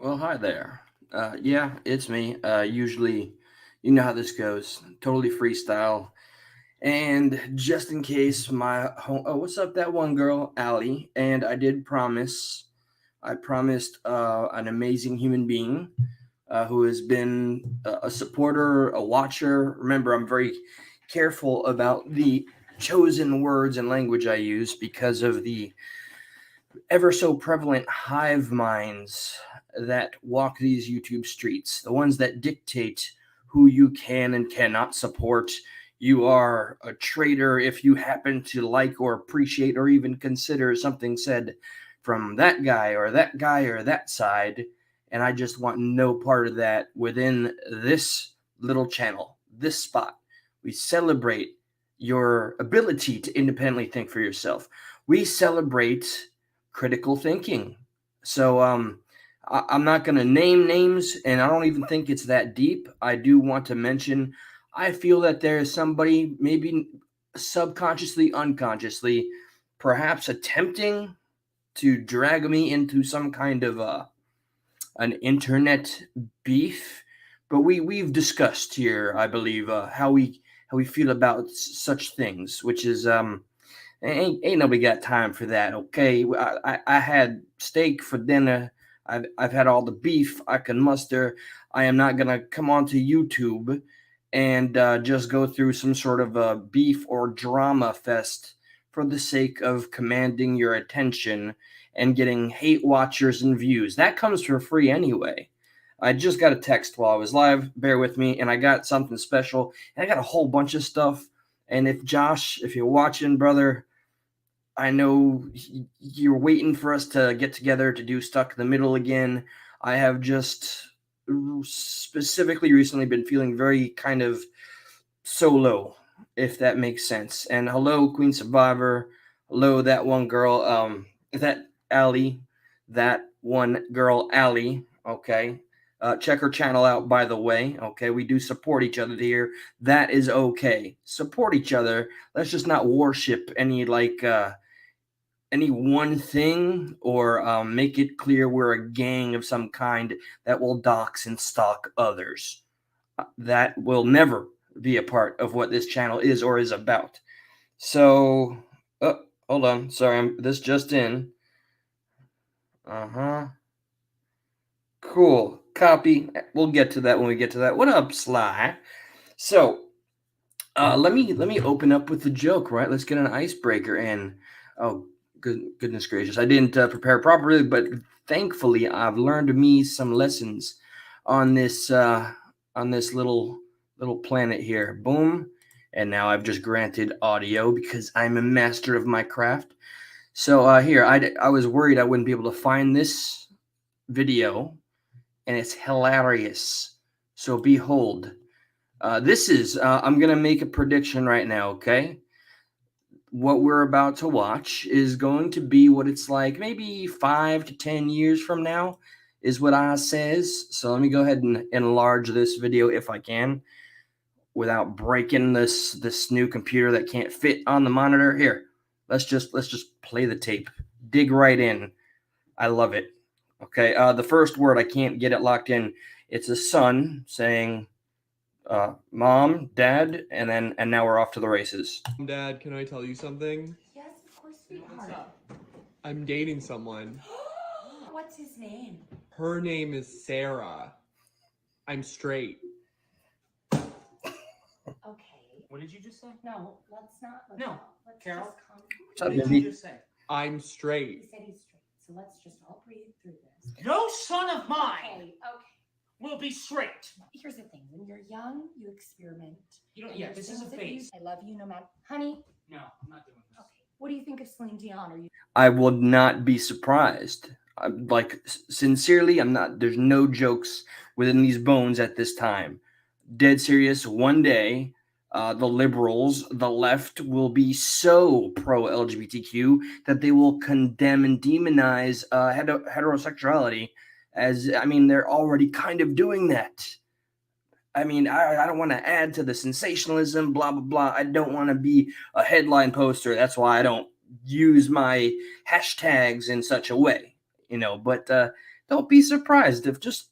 Well, hi there. Yeah, it's me. Usually, you know how this goes. Totally freestyle. And just in case oh, what's up, that one girl, Allie? And I did promise, I promised an amazing human being who has been a supporter, a watcher. Remember, I'm very careful about the chosen words and language I use because of the ever so prevalent hive minds that walk these YouTube streets, the ones that dictate who you can and cannot support. You are a traitor if you happen to like or appreciate or even consider something said from that guy or that guy or that side. And I just want no part of that within this little channel, this spot. We celebrate your ability to independently think for yourself. We celebrate critical thinking. So I'm not going to name names, and I don't even think it's that deep. I do want to mention I feel that there is somebody, maybe subconsciously, unconsciously, perhaps attempting to drag me into some kind of an internet beef. But we've discussed here, I believe, how we feel about such things, which is ain't nobody got time for that. Okay, I had steak for dinner. I've had all the beef I can muster. I am not gonna come onto YouTube and just go through some sort of a beef or drama fest for the sake of commanding your attention and getting hate watchers and views. That comes for free anyway. I just got a text while I was live. Bear with me, and I got something special. And I got a whole bunch of stuff. And if Josh, if you're watching, brother, I know you're waiting for us to get together to do Stuck in the Middle again. I have just specifically recently been feeling very kind of solo, if that makes sense. And hello, Queen Survivor. Hello, that one girl. That Allie. That one girl, Allie. Okay. Check her channel out, by the way. Okay, we do support each other here. That is okay. Support each other. Let's just not worship any one thing or make it clear we're a gang of some kind that will dox and stalk others. That will never be a part of what this channel is or is about. So, oh, hold on. Sorry, this just in. Uh-huh. Cool. Copy. We'll get to that when we get to that. What up, Sly? So, let me open up with the joke, right? Let's get an icebreaker in. Oh, goodness gracious! I didn't prepare properly, but thankfully, I've learned me some lessons on this little planet here. Boom, and now I've just granted audio because I'm a master of my craft. So here, I was worried I wouldn't be able to find this video, and it's hilarious. So behold. I'm going to make a prediction right now, okay? What we're about to watch is going to be what it's like maybe 5 to 10 years from now, is what I says. So let me go ahead and enlarge this video if I can without breaking this new computer that can't fit on the monitor. Here, let's just play the tape. Dig right in. I love it. Okay, the first word I can't get it locked in. It's a son saying mom, dad, and now we're off to the races. Dad, can I tell you something? Yes, of course, sweetheart. I'm dating someone. What's his name? Her name is Sarah. I'm straight. Okay. What did you just say? No, let's not. No, let's Carol. just calm. What's up, What did baby? you just say? I'm He straight. said he's straight. So let's just all breathe through this. No son of mine Okay. will be straight. Here's the thing: when you're young, you experiment. You don't. And Yeah, there's this is a things that you- phase. I love you, no matter. Honey. No, I'm not doing this. Okay. What do you think of Celine Dion? Are you? I would not be surprised. I'm like sincerely, I'm not. There's no jokes within these bones at this time. Dead serious. One day, the liberals, the left, will be so pro LGBTQ that they will condemn and demonize heterosexuality. As I mean, they're already kind of doing that. I mean, I don't want to add to the sensationalism, blah, blah, blah. I don't want to be a headline poster. That's why I don't use my hashtags in such a way, But don't be surprised if just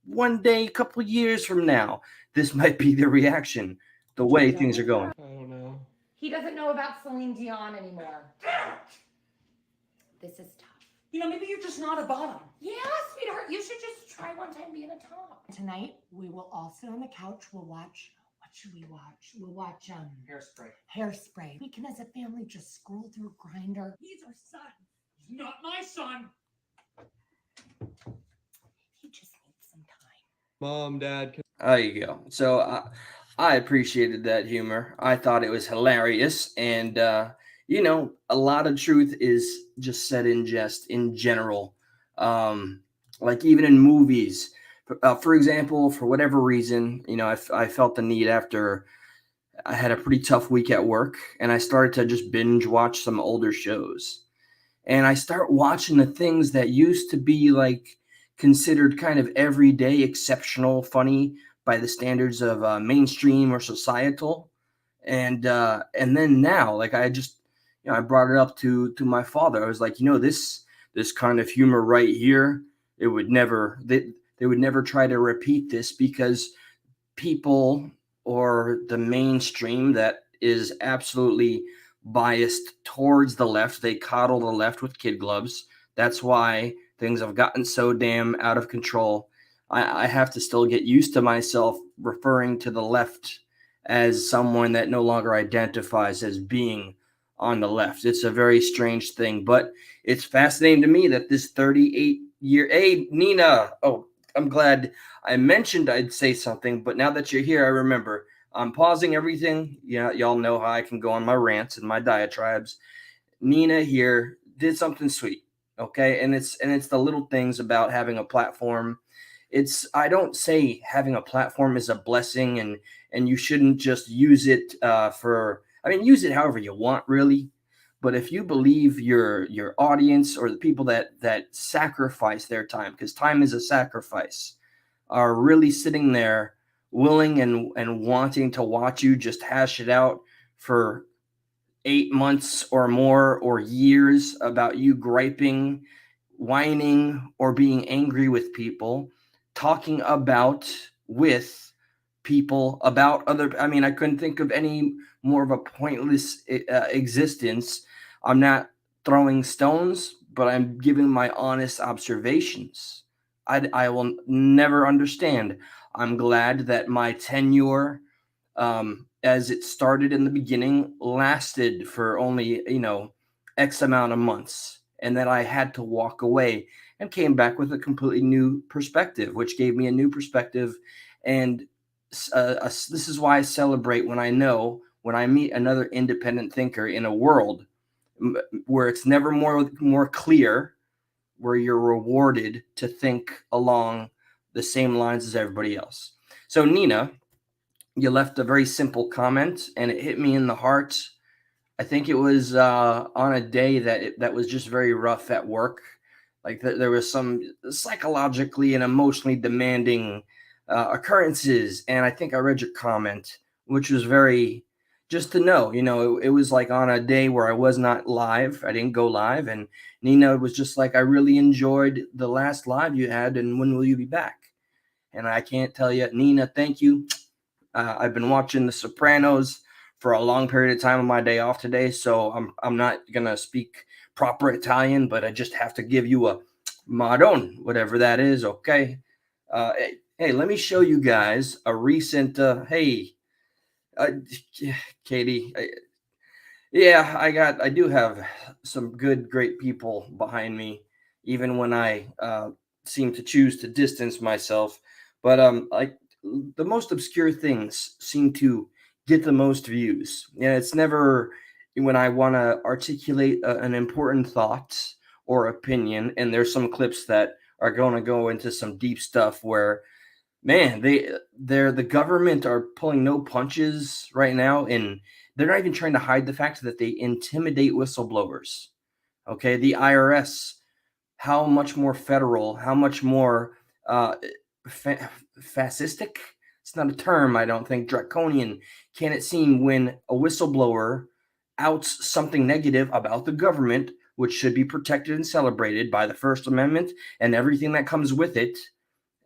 one day, a couple years from now, this might be the reaction, the way things are going. I don't know. He doesn't know about Celine Dion anymore. This is tough. You know, maybe you're just not a bottom. Yeah, sweetheart, you should just try one time being a top. Tonight, we will all sit on the couch. We'll watch. What should we watch? We'll watch Hairspray. Hairspray. We can, as a family, just scroll through Grindr. He's our son. He's not my son. He just needs some time. Mom, Dad, There you go. So I appreciated that humor. I thought it was hilarious. And, you know, a lot of truth is just said in jest in general. Like even in movies, for example, for whatever reason, you know, I felt the need after I had a pretty tough week at work and I started to just binge watch some older shows. And I start watching the things that used to be like considered kind of everyday, exceptional, funny by the standards of mainstream or societal. And then now, like I just, you know, I brought it up to my father. I was like, you know, this kind of humor right here, it would never, they would never try to repeat this because people or the mainstream that is absolutely biased towards the left, they coddle the left with kid gloves. That's why things have gotten so damn out of control. I have to still get used to myself referring to the left as someone that no longer identifies as being on the left. It's a very strange thing, but it's fascinating to me that this 38-year, hey, Nina, oh, I'm glad I mentioned I'd say something, but now that you're here, I remember. I'm pausing everything. Yeah, y'all know how I can go on my rants and my diatribes. Nina here did something sweet, okay? And it's the little things about having a platform. I don't say having a platform is a blessing and you shouldn't just use it use it however you want, really. But if you believe your audience or the people that sacrifice their time, because time is a sacrifice, are really sitting there willing and wanting to watch you just hash it out for 8 months or more or years about you griping, whining, or being angry with people, talking with people about other, I couldn't think of any more of a pointless existence. I'm not throwing stones, but I'm giving my honest observations. I will never understand. I'm glad that my tenure, as it started in the beginning, lasted for only, X amount of months, and that I had to walk away and came back with a completely new perspective, which gave me a new perspective. And this is why I celebrate when I meet another independent thinker in a world where it's never more clear, where you're rewarded to think along the same lines as everybody else. So Nina, you left a very simple comment and it hit me in the heart. I think it was on a day that was just very rough at work. Like there was some psychologically and emotionally demanding occurrences. And I think I read your comment, which was very, just to know, it was like on a day where I was not live. I didn't go live. And Nina was just like, I really enjoyed the last live you had. And when will you be back? And I can't tell you, Nina, thank you. I've been watching The Sopranos for a long period of time on my day off today. So I'm not going to speak proper Italian, but I just have to give you a Madon, whatever that is. Okay. Hey, let me show you guys a recent, Katie. I do have some great people behind me, even when I seem to choose to distance myself. But the most obscure things seem to get the most views. It's never when I want to articulate an important thought or opinion, and there's some clips that are going to go into some deep stuff where, man, the government are pulling no punches right now, and they're not even trying to hide the fact that they intimidate whistleblowers. Okay, the IRS, how much more federal, how much more fascistic? It's not a term, I don't think. Draconian can it seem when a whistleblower outs something negative about the government, which should be protected and celebrated by the First Amendment and everything that comes with it.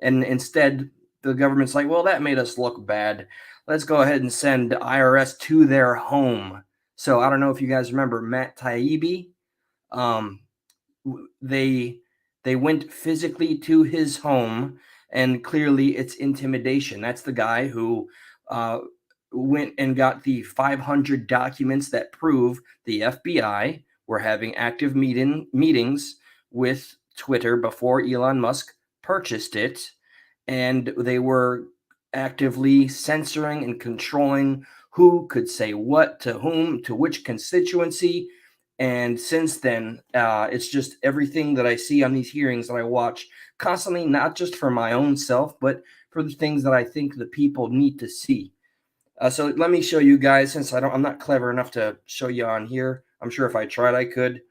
And instead, the government's like, well, that made us look bad. Let's go ahead and send IRS to their home. So I don't know if you guys remember Matt Taibbi. They went physically to his home, and clearly it's intimidation. That's the guy who went and got the 500 documents that prove the FBI were having active meetings with Twitter before Elon Musk purchased it, and they were actively censoring and controlling who could say what to whom, to which constituency. And since then, it's just everything that I see on these hearings that I watch constantly, not just for my own self, but for the things that I think the people need to see. So let me show you guys, since I'm not clever enough to show you on here. I'm sure if I tried, I could.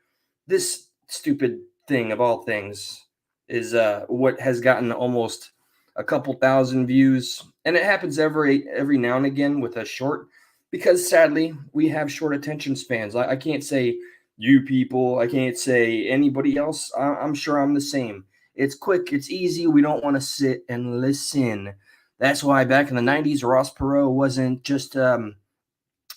This stupid thing of all things is what has gotten almost a couple thousand views, and it happens every now and again with a short, because sadly we have short attention spans. I can't say you people, I can't say anybody else. I'm sure I'm the same. It's quick, it's easy. We don't want to sit and listen. That's why back in the 90s, Ross Perot wasn't just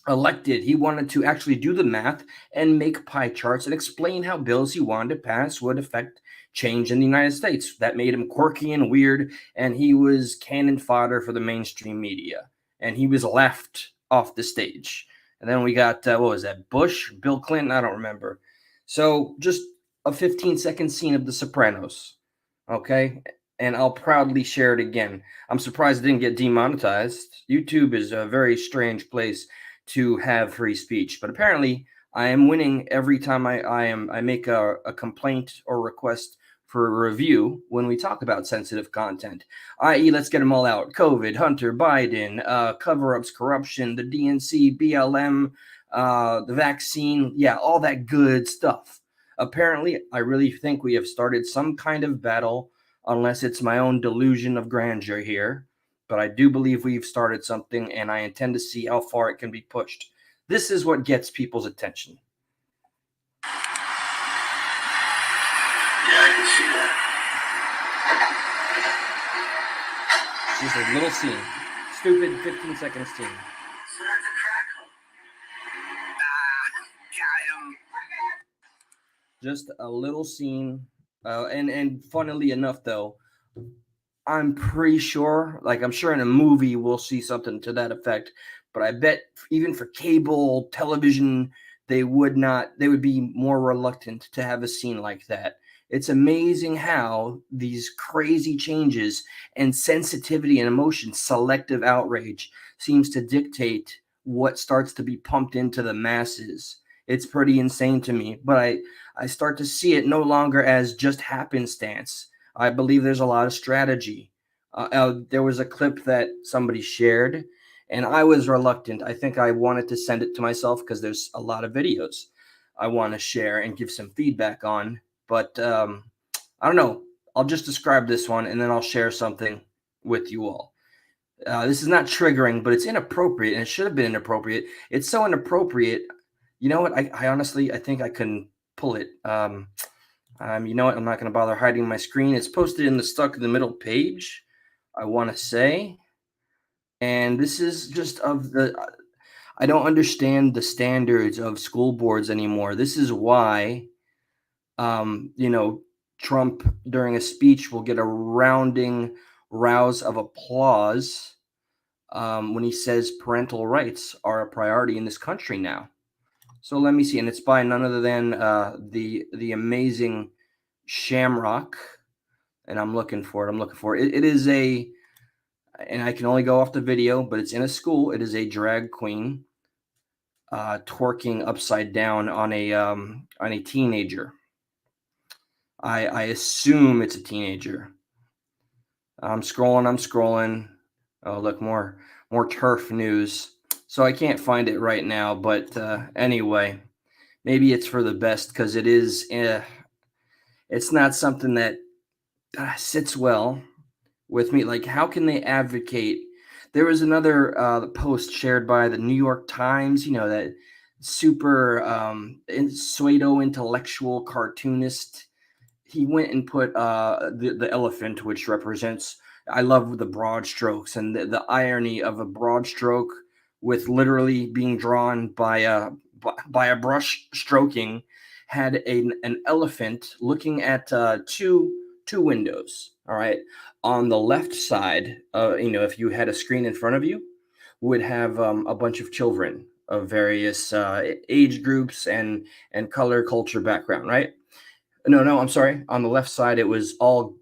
elected. He wanted to actually do the math and make pie charts and explain how bills he wanted to pass would affect change in the United States. That made him quirky and weird, and he was cannon fodder for the mainstream media, and he was left off the stage. And then we got, what was that, Bush, Bill Clinton? I don't remember. So just a 15-second scene of The Sopranos, okay? And I'll proudly share it again. I'm surprised it didn't get demonetized. YouTube is a very strange place to have free speech, but apparently I am winning every time I make a complaint or request for a review when we talk about sensitive content, i.e., let's get them all out. COVID, Hunter Biden, cover-ups, corruption, the DNC, BLM, the vaccine, yeah, all that good stuff. Apparently, I really think we have started some kind of battle, unless it's my own delusion of grandeur here. But I do believe we've started something, and I intend to see how far it can be pushed. This is what gets people's attention. Yeah, I can see that. Just a little scene. Stupid 15-second scene. So that's a crack hole. Got him. Just a little scene. And funnily enough, though, I'm pretty sure, like I'm sure in a movie we'll see something to that effect, but I bet even for cable television, they would be more reluctant to have a scene like that. It's amazing how these crazy changes and sensitivity and emotion, selective outrage, seems to dictate what starts to be pumped into the masses. It's pretty insane to me, but I start to see it no longer as just happenstance. I believe there's a lot of strategy. There was a clip that somebody shared, and I was reluctant. I think I wanted to send it to myself because there's a lot of videos I want to share and give some feedback on. But I don't know. I'll just describe this one, and then I'll share something with you all. This is not triggering, but it's inappropriate, and it should have been inappropriate. It's so inappropriate. You know what? I honestly, I think I couldn't pull it. You know what? I'm not going to bother hiding my screen. It's posted in the stuck in the middle page, I want to say. And this is just I don't understand the standards of school boards anymore. This is why, Trump during a speech will get a rounding rouse of applause when he says parental rights are a priority in this country now. So let me see, and it's by none other than the amazing Shamrock, and I'm looking for it. It is and I can only go off the video, but it's in a school. It is a drag queen twerking upside down on a teenager. I assume it's a teenager. I'm scrolling. Oh, look, more turf news. So I can't find it right now, but anyway, maybe it's for the best because it is. It's not something that sits well with me. Like, how can they advocate? There was another post shared by the New York Times. You know, super pseudo intellectual cartoonist. He went and put the elephant, which represents. I love the broad strokes and the irony of a broad stroke with literally being drawn by a brush stroking, had an elephant looking at two windows. All right, on the left side, if you had a screen in front of you, would have a bunch of children of various age groups and color, culture, background. Right? No, I'm sorry. On the left side, it was all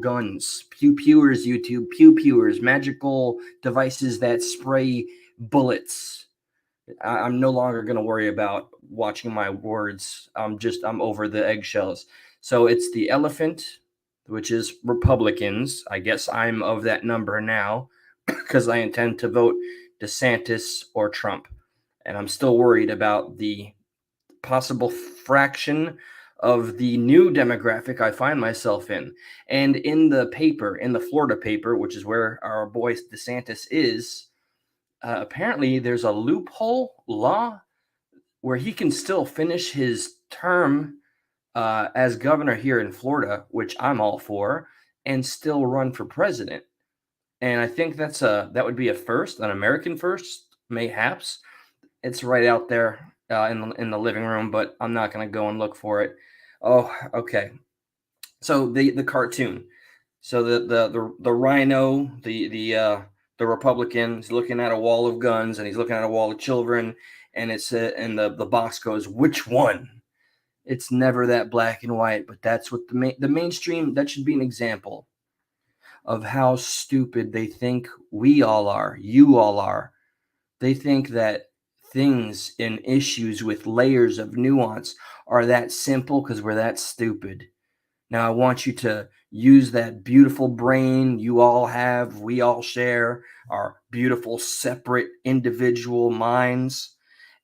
guns, pew pewers, YouTube, pew pewers, magical devices that spray bullets. I'm no longer going to worry about watching my words. I'm over the eggshells. So it's the elephant, which is Republicans. I guess I'm of that number now because I intend to vote DeSantis or Trump. And I'm still worried about the possible fraction of the new demographic I find myself in. And in the paper, in the Florida paper, which is where our boy DeSantis is, apparently there's a loophole law where he can still finish his term as governor here in Florida, which I'm all for, and still run for president. And I think that would be a first, an American first, mayhaps. It's right out there in the living room, but I'm not going to go and look for it. Oh, okay. So the cartoon. So the rhino, the Republican, is looking at a wall of guns and he's looking at a wall of children, and and the box goes, which one? It's never that black and white, but that's what the mainstream, that should be an example of how stupid they think we all are, you all are. They think that things and issues with layers of nuance are that simple because we're that stupid. Now, I want you to use that beautiful brain you all have, we all share, our beautiful, separate, individual minds,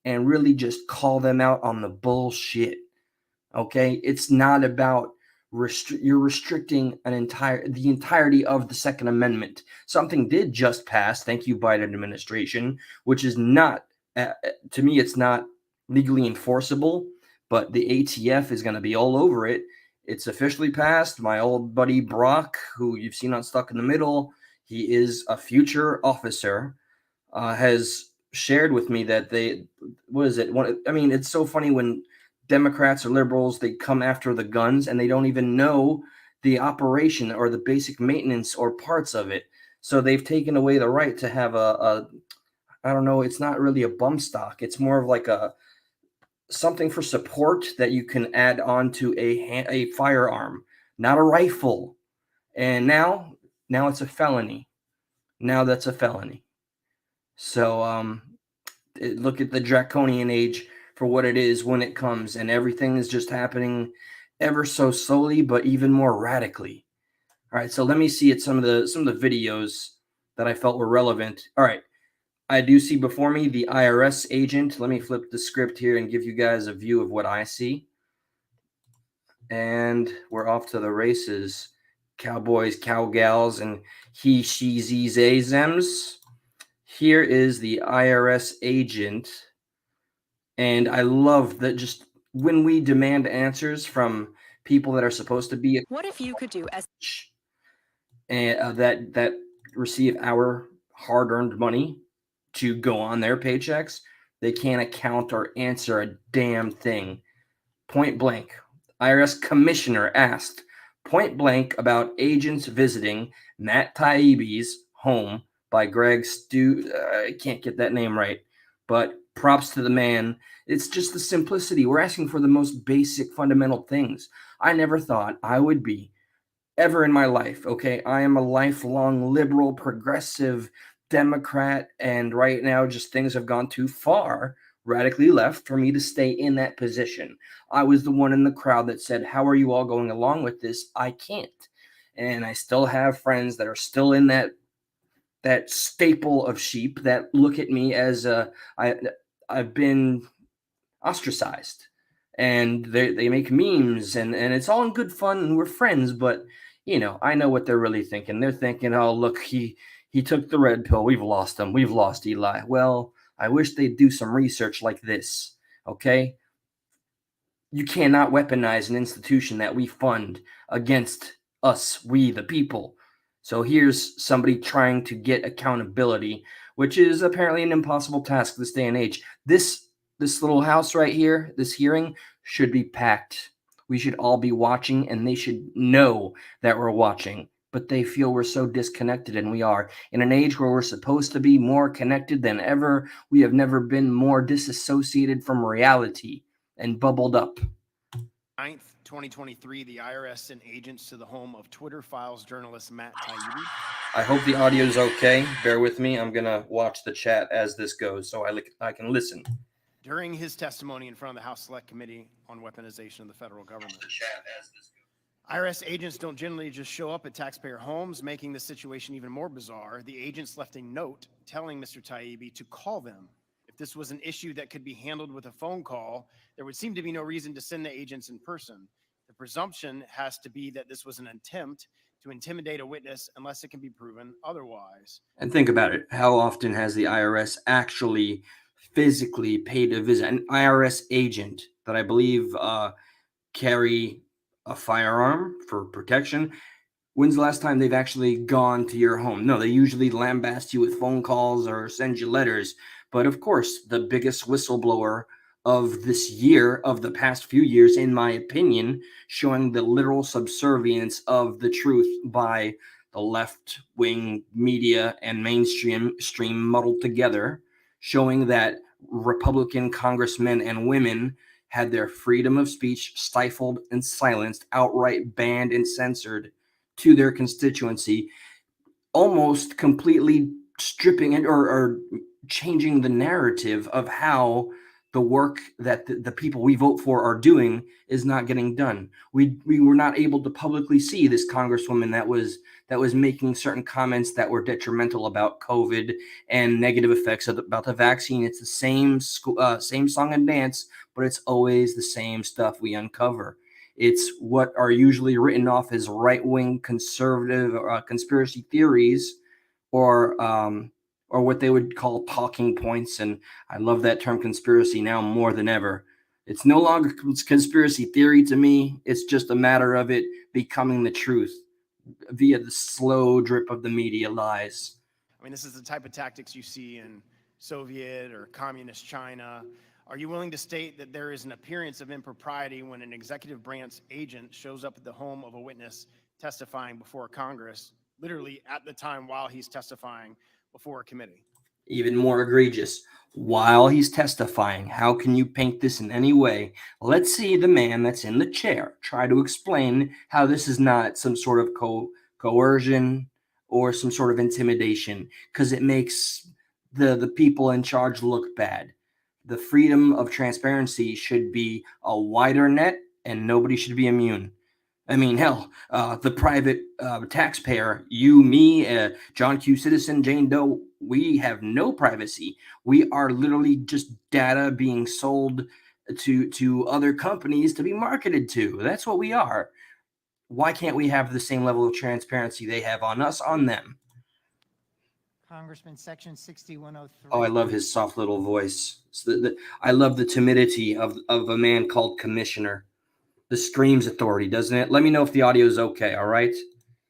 and really just call them out on the bullshit. Okay? It's not about you're restricting the entirety of the Second Amendment. Something did just pass, thank you, Biden administration, which is not, to me, it's not legally enforceable, but the ATF is going to be all over it. It's officially passed. My old buddy Brock, who you've seen on Stuck in the Middle, he is a future officer, has shared with me that it's so funny when Democrats or liberals, they come after the guns and they don't even know the operation or the basic maintenance or parts of it. So they've taken away the right to have I don't know, it's not really a bump stock. It's more of like something for support that you can add on to a firearm, not a rifle. And now it's a felony. Now that's a felony. So look at the draconian age for what it is when it comes, and everything is just happening ever so slowly, but even more radically. All right, so let me see some of the videos that I felt were relevant. All right, I do see before me the IRS agent. Let me flip the script here and give you guys a view of what I see. And we're off to the races. Cowboys, cowgals, and he, she, z's, a, zems. Here is the IRS agent. And I love that just when we demand answers from people that are supposed to be What if you could do and that receive our hard-earned money to go on their paychecks, they can't account or answer a damn thing. Point blank. IRS commissioner asked point blank about agents visiting Matt Taibbi's home by Greg I can't get that name right, but props to the man. It's just the simplicity. We're asking for the most basic, fundamental things. I never thought I would be ever in my life. Okay, I am a lifelong liberal, progressive Democrat, and right now just things have gone too far, radically left, for me to stay in that position. I was the one in the crowd that said, how are you all going along with this? I can't. And I still have friends that are still in that staple of sheep that look at me as I've been ostracized, and they make memes, and it's all in good fun, and we're friends, but I know what they're really thinking. They're thinking, oh, look, he took the red pill. We've lost him. We've lost Eli. Well, I wish they'd do some research like this. Okay? You cannot weaponize an institution that we fund against us, we the people. So here's somebody trying to get accountability, which is apparently an impossible task this day and age. This little house right here, this hearing should be packed. We should all be watching, and they should know that we're watching. But they feel we're so disconnected, and we are. In an age where we're supposed to be more connected than ever, we have never been more disassociated from reality and bubbled up. 9th, 2023, the IRS sent agents to the home of Twitter Files journalist Matt Taibbi. I hope the audio is okay. Bear with me. I'm going to watch the chat as this goes so I can listen. During his testimony in front of the House Select Committee on Weaponization of the Federal Government. IRS agents don't generally just show up at taxpayer homes, making the situation even more bizarre. The agents left a note telling Mr. Taibbi to call them. If this was an issue that could be handled with a phone call, there would seem to be no reason to send the agents in person. The presumption has to be that this was an attempt to intimidate a witness unless it can be proven otherwise. And think about it. How often has the IRS actually physically paid a visit? An IRS agent that I believe carry a firearm for protection. When's the last time they've actually gone to your home? No, they usually lambast you with phone calls or send you letters. But of course, the biggest whistleblower of this year, of the past few years, in my opinion, showing the literal subservience of the truth by the left-wing media and mainstream muddled together, showing that Republican congressmen and women had their freedom of speech stifled and silenced, outright banned and censored to their constituency, almost completely stripping it or changing the narrative of how the work that the people we vote for are doing is not getting done. We were not able to publicly see this congresswoman that was making certain comments that were detrimental about COVID and negative effects about the vaccine. It's the same song and dance, but it's always the same stuff we uncover. It's what are usually written off as right-wing conservative conspiracy theories, or what they would call talking points. And I love that term conspiracy now more than ever. It's no longer conspiracy theory to me. It's just a matter of it becoming the truth via the slow drip of the media lies. I mean, this is the type of tactics you see in Soviet or communist China. Are you willing to state that there is an appearance of impropriety when an executive branch agent shows up at the home of a witness testifying before Congress, literally at the time while he's testifying before a committee? Even more egregious, while he's testifying. How can you paint this in any way? Let's see the man that's in the chair try to explain how this is not some sort of coercion or some sort of intimidation, because it makes the people in charge look bad. The freedom of transparency should be a wider net, and nobody should be immune. I mean, hell, the private taxpayer, you, me, John Q. Citizen, Jane Doe, we have no privacy. We are literally just data being sold to other companies to be marketed to. That's what we are. Why can't we have the same level of transparency they have on us, on them? Congressman, Section 6103. Oh, I love his soft little voice. I love the timidity of a man called Commissioner. This screams authority, doesn't it? Let me know if the audio is okay, all right?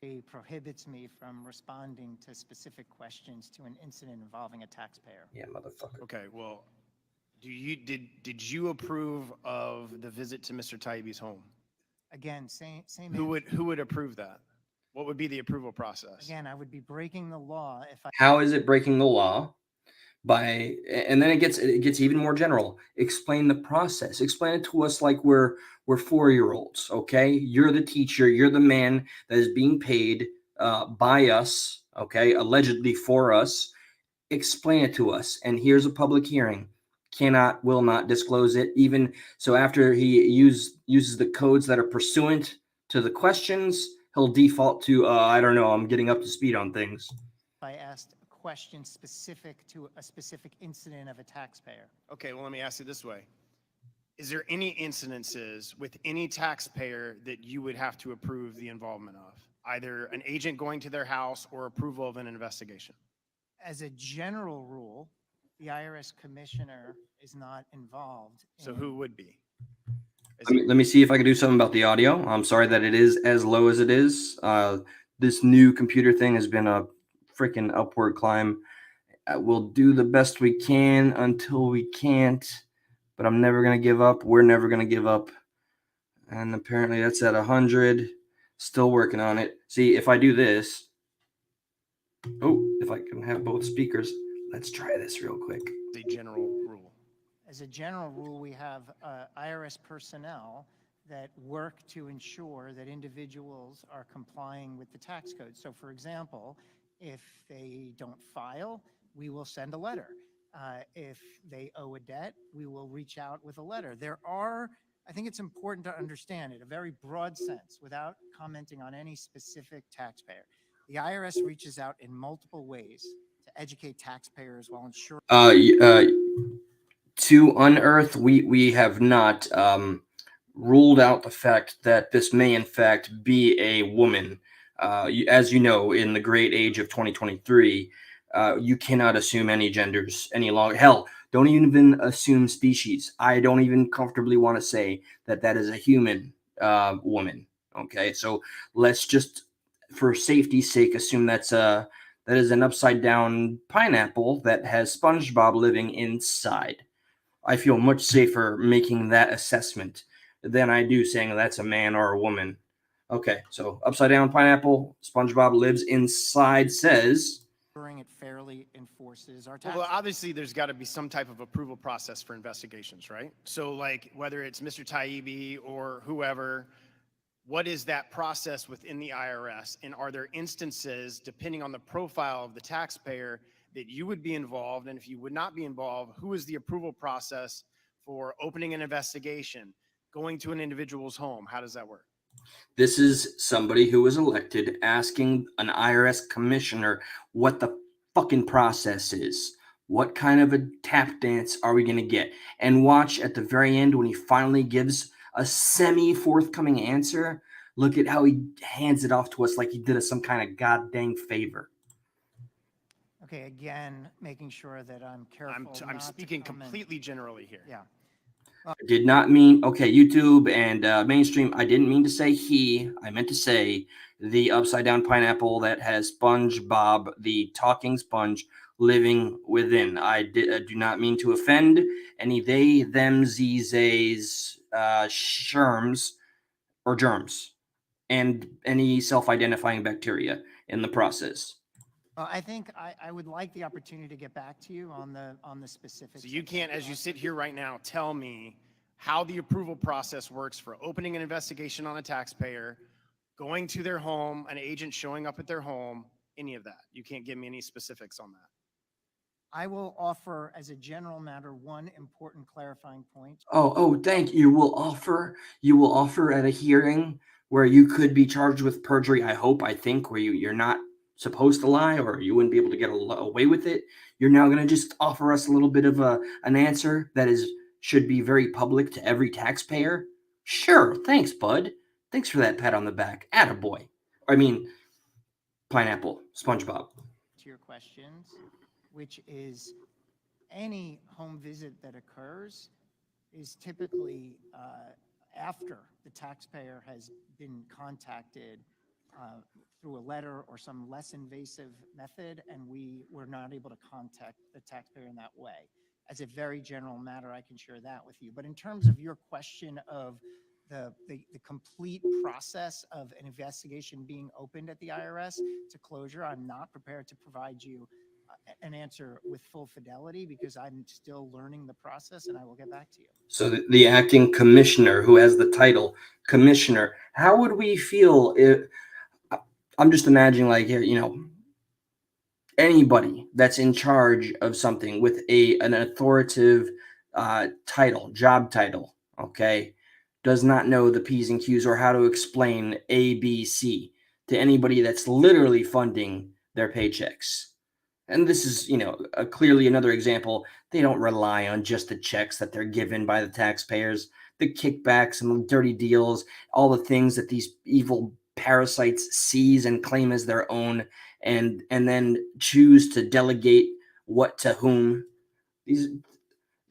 It prohibits me from responding to specific questions to an incident involving a taxpayer. Yeah, motherfucker. Okay, well, did you approve of the visit to Mr. Taibbi's home? Again, same. Who would approve that? What would be the approval process? Again, I would be breaking the law if I. How is it breaking the law? And then it gets even more general. Explain the process. Explain it to us like we're 4-year-olds. Okay, you're the teacher. You're the man that is being paid by us. Okay, allegedly for us. Explain it to us. And here's a public hearing. Will not disclose it. Even so, after he uses the codes that are pursuant to the questions, he'll default to I don't know. I'm getting up to speed on things. I asked a question specific to a specific incident of a taxpayer. Okay, well, let me ask you this way. Is there any incidences with any taxpayer that you would have to approve the involvement of? Either an agent going to their house or approval of an investigation? As a general rule, The IRS commissioner is not involved. So in- who would be? Is Let me see if I can do something about the audio. I'm sorry that it is as low as it is. This new computer thing has been a freaking upward climb. We'll do the best we can until we can't, but I'm never going to give up. We're never going to give up. And apparently that's at 100. Still working on it. See, if I do this. Oh, if I can have both speakers. Let's try this real quick. a general rule? As a general rule, we have IRS personnel that work to ensure that individuals are complying with the tax code. So for example, if they don't file, we will send a letter. If they owe a debt, we will reach out with a letter. I think it's important to understand it, a very broad sense, without commenting on any specific taxpayer. The IRS reaches out in multiple ways to educate taxpayers while ensuring. To unearth, we have not ruled out the fact that this may in fact be a woman. As you know, in the great age of 2023, you cannot assume any genders any longer. Hell, don't even assume species. I don't even comfortably want to say that that is a human woman. Okay, so let's just, for safety's sake, assume that is an upside down pineapple that has SpongeBob living inside. I feel much safer making that assessment than I do saying that's a man or a woman. Okay, so upside down pineapple, SpongeBob lives inside, says. It fairly enforces our tax. Well, obviously, there's got to be some type of approval process for investigations, right? So, like, whether it's Mr. Taibbi or whoever, what is that process within the IRS? And are there instances, depending on the profile of the taxpayer, that you would be involved? And if you would not be involved, who is the approval process for opening an investigation, going to an individual's home? How does that work? This is somebody who was elected asking an IRS commissioner what the fucking process is. What kind of a tap dance are we going to get? And watch at the very end when he finally gives a semi-forthcoming answer. Look at how he hands it off to us like he did us some kind of goddamn favor. Okay, again, making sure that I'm careful. I'm speaking completely generally here. Yeah. I did not mean, okay, YouTube and mainstream, I didn't mean to say he. I meant to say the upside down pineapple that has SpongeBob, the talking sponge, living within. I do not mean to offend any they, them, z's, zays, sherms, or germs, and any self-identifying bacteria in the process. I think I would like the opportunity to get back to you on the specifics. So you can't, as you sit here right now, tell me how the approval process works for opening an investigation on a taxpayer, going to their home, an agent showing up at their home, any of that. You can't give me any specifics on that. I will offer, as a general matter, one important clarifying point. Thank you. You will offer at a hearing where you could be charged with perjury, I think, where you're not supposed to lie, or you wouldn't be able to get away with it. You're now going to just offer us a little bit of an answer that should be very public to every taxpayer. Sure. Thanks, bud. Thanks for that pat on the back. Attaboy. I mean, pineapple, SpongeBob. To your questions, which is any home visit that occurs is typically after the taxpayer has been contacted through a letter or some less invasive method, and we were not able to contact the taxpayer in that way. As a very general matter, I can share that with you. But in terms of your question of the complete process of an investigation being opened at the IRS to closure, I'm not prepared to provide you an answer with full fidelity because I'm still learning the process, and I will get back to you. So the acting commissioner who has the title commissioner, how would we feel if, I'm just imagining, like, anybody that's in charge of something with an authoritative title, job title, okay, does not know the P's and Q's or how to explain A, B, C to anybody that's literally funding their paychecks. And this is, clearly another example. They don't rely on just the checks that they're given by the taxpayers, the kickbacks and the dirty deals, all the things that these evil parasites seize and claim as their own, and then choose to delegate what to whom. These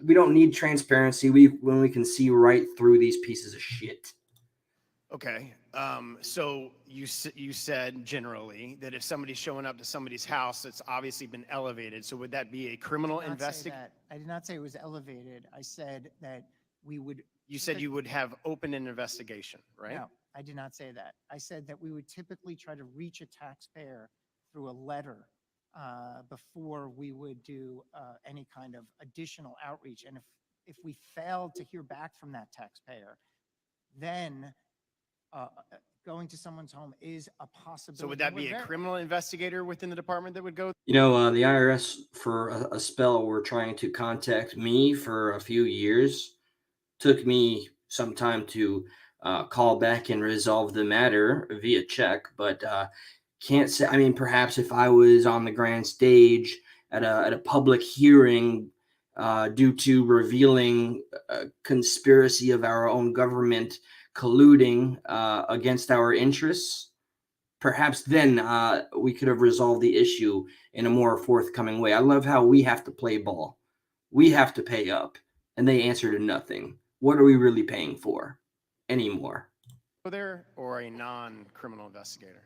we don't need transparency. When we can see right through these pieces of shit. Okay. So you said generally that if somebody's showing up to somebody's house, it's obviously been elevated. So would that be a criminal I did not say investigation? that. I did not say it was elevated. I said that we would. You said you would have opened an investigation, right? No, I did not say that. I said that we would typically try to reach a taxpayer through a letter before we would do any kind of additional outreach. And if we failed to hear back from that taxpayer, then going to someone's home is a possibility. So would that be a criminal investigator within the department that would go? You know, the IRS for a spell were trying to contact me for a few years. Took me some time to call back and resolve the matter via check, but can't say. I mean, perhaps if I was on the grand stage at a public hearing due to revealing a conspiracy of our own government colluding against our interests, perhaps then we could have resolved the issue in a more forthcoming way. I love how we have to play ball. We have to pay up, and they answer to nothing. What are we really paying for anymore? There or a non-criminal investigator?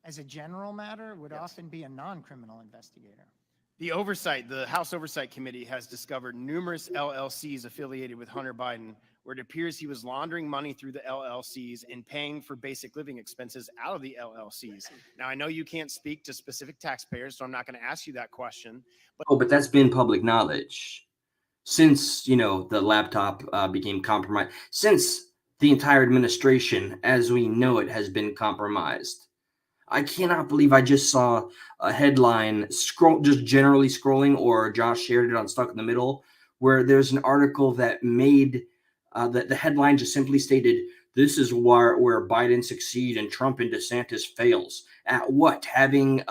As a general matter, it would Yes. often be a non-criminal investigator. The House Oversight Committee has discovered numerous LLCs affiliated with Hunter Biden, where it appears he was laundering money through the LLCs and paying for basic living expenses out of the LLCs. Now, I know you can't speak to specific taxpayers, so I'm not going to ask you that question. But that's been public knowledge since, you know, the laptop became compromised, since the entire administration, as we know it, has been compromised. I cannot believe I just saw a headline just generally scrolling, or Josh shared it on Stuck in the Middle, where there's an article that made that the headline just simply stated, "This is where Biden succeed and Trump and DeSantis fails." At what? Having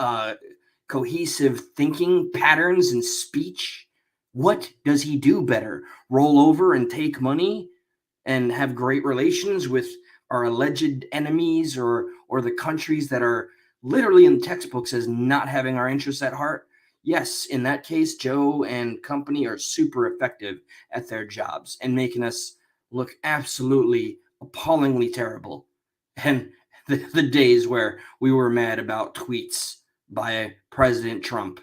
cohesive thinking patterns and speech? What does he do better? Roll over and take money and have great relations with our alleged enemies or the countries that are literally in textbooks as not having our interests at heart? Yes, in that case, Joe and company are super effective at their jobs and making us look absolutely appallingly terrible. And the days where we were mad about tweets by President Trump,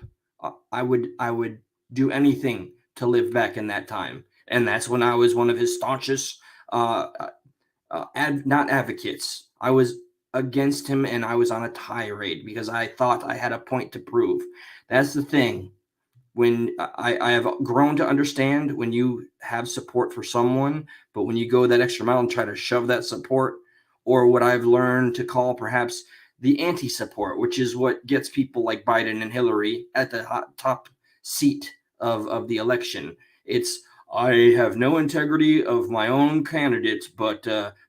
I would do anything to live back in that time. And that's when I was one of his staunchest not advocates. I was against him, and I was on a tirade because I thought I had a point to prove. That's the thing. When I have grown to understand when you have support for someone, but when you go that extra mile and try to shove that support, or what I've learned to call perhaps the anti-support, which is what gets people like Biden and Hillary at the top seat of the election. It's, I have no integrity of my own candidates, but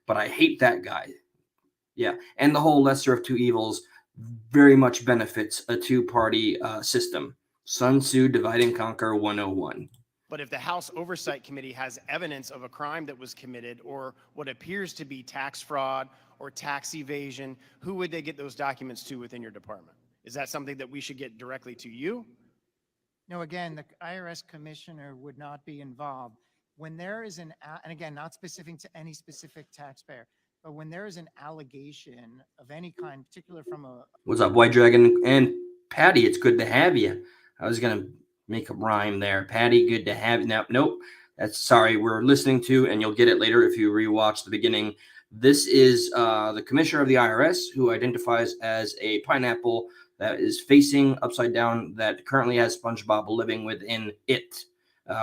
I hate that guy. Yeah, and the whole lesser of two evils very much benefits a two-party system. Sun Tzu, Divide and Conquer 101. But if the House Oversight Committee has evidence of a crime that was committed or what appears to be tax fraud or tax evasion, who would they get those documents to within your department? Is that something that we should get directly to you? No, again, the IRS commissioner would not be involved. When there is and again, not specific to any specific taxpayer, but when there is an allegation of any kind, particular from a... What's up, White Dragon and Patty? It's good to have you. I was going to make a rhyme there. Patty, good to have you. Now, nope. That's sorry. We're listening to, and you'll get it later if you rewatch the beginning. This is the commissioner of the IRS who identifies as a pineapple that is facing upside down that currently has SpongeBob living within it.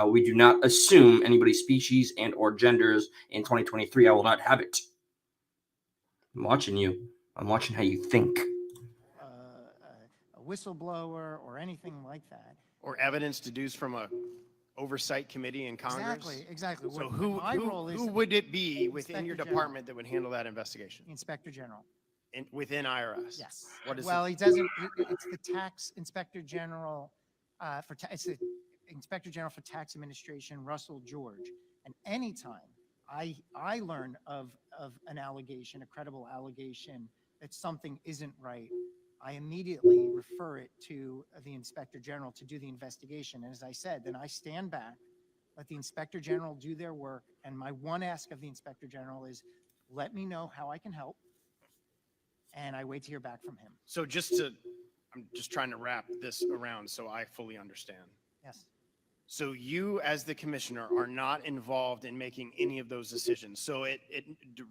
We do not assume anybody's species and or genders in 2023. I will not have it. I'm watching you. I'm watching how you think. A whistleblower or anything like that. Or evidence deduced from a oversight committee in Congress? Exactly. So What who would it be within your department that would handle that investigation? Inspector General. Within IRS? Yes. What is Well, he doesn't, it's the tax inspector general it's the Inspector General for Tax Administration, Russell George. And anytime I learn of an allegation, a credible allegation that something isn't right, I immediately refer it to the Inspector General to do the investigation. And as I said, then I stand back, let the Inspector General do their work. And my one ask of the Inspector General is, let me know how I can help. And I wait to hear back from him. So I'm just trying to wrap this around so I fully understand. Yes. So you, as the commissioner, are not involved in making any of those decisions. So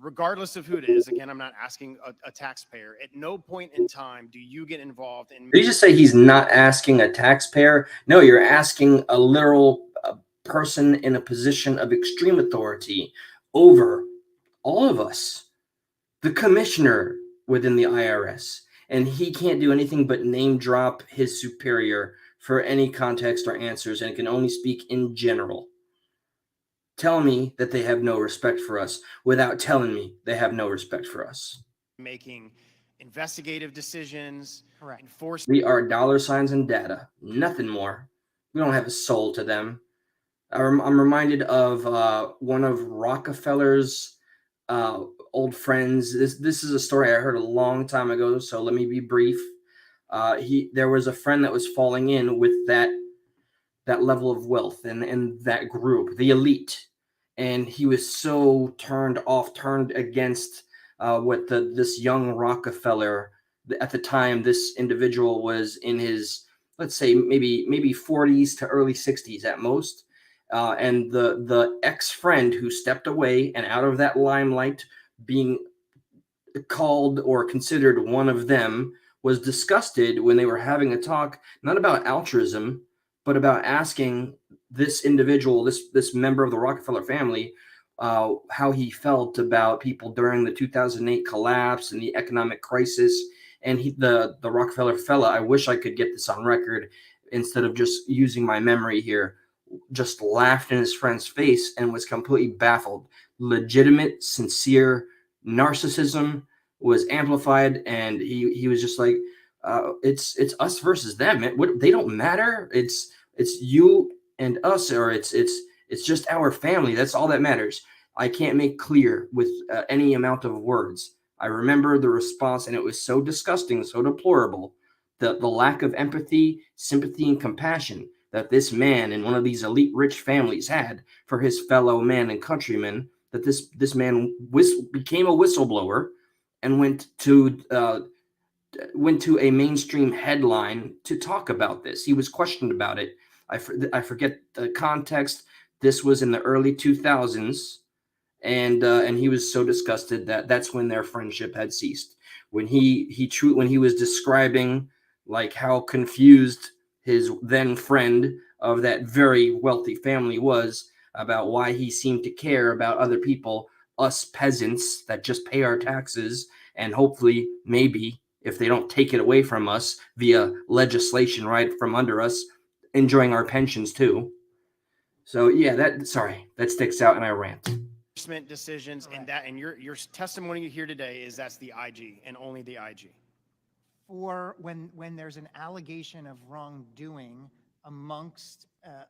regardless of who it is, again, I'm not asking a taxpayer. At no point in time do you get involved in. Did you just say he's not asking a taxpayer? No, you're asking a literal person in a position of extreme authority over all of us, the commissioner within the IRS. And he can't do anything but name drop his superior for any context or answers, and can only speak in general. Tell me that they have no respect for us without telling me they have no respect for us. Making investigative decisions, Correct. enforcing. We are dollar signs and data, nothing more. We don't have a soul to them. I'm reminded of one of Rockefeller's old friends. This is a story I heard a long time ago, so let me be brief. There was a friend that was falling in with that level of wealth and that group, the elite, and he was so turned against what this young Rockefeller. At the time, this individual was in his, let's say, maybe 40s to early 60s at most. And the ex-friend who stepped away and out of that limelight, being called or considered one of them, was disgusted when they were having a talk, not about altruism, but about asking this individual, this member of the Rockefeller family, how he felt about people during the 2008 collapse and the economic crisis. And the Rockefeller fella, I wish I could get this on record instead of just using my memory here, just laughed in his friend's face and was completely baffled. Legitimate, sincere narcissism was amplified, and he was just like, it's us versus them. They don't matter. It's you and us, or it's just our family. That's all that matters. I can't make clear with any amount of words. I remember the response, and it was so disgusting, so deplorable, the lack of empathy, sympathy, and compassion that this man in one of these elite rich families had for his fellow man and countrymen, that this man became a whistleblower and went to a mainstream headline to talk about this. He was questioned about it. I forget the context. This was in the early 2000s, and he was so disgusted that's when their friendship had ceased. When he was describing like how confused his then friend of that very wealthy family was about why he seemed to care about other people, us peasants that just pay our taxes, and hopefully maybe if they don't take it away from us via legislation right from under us, enjoying our pensions too. So yeah, that sticks out, and I rant. Decisions and your testimony here today is that's the IG and only the IG. For when there's an allegation of wrongdoing amongst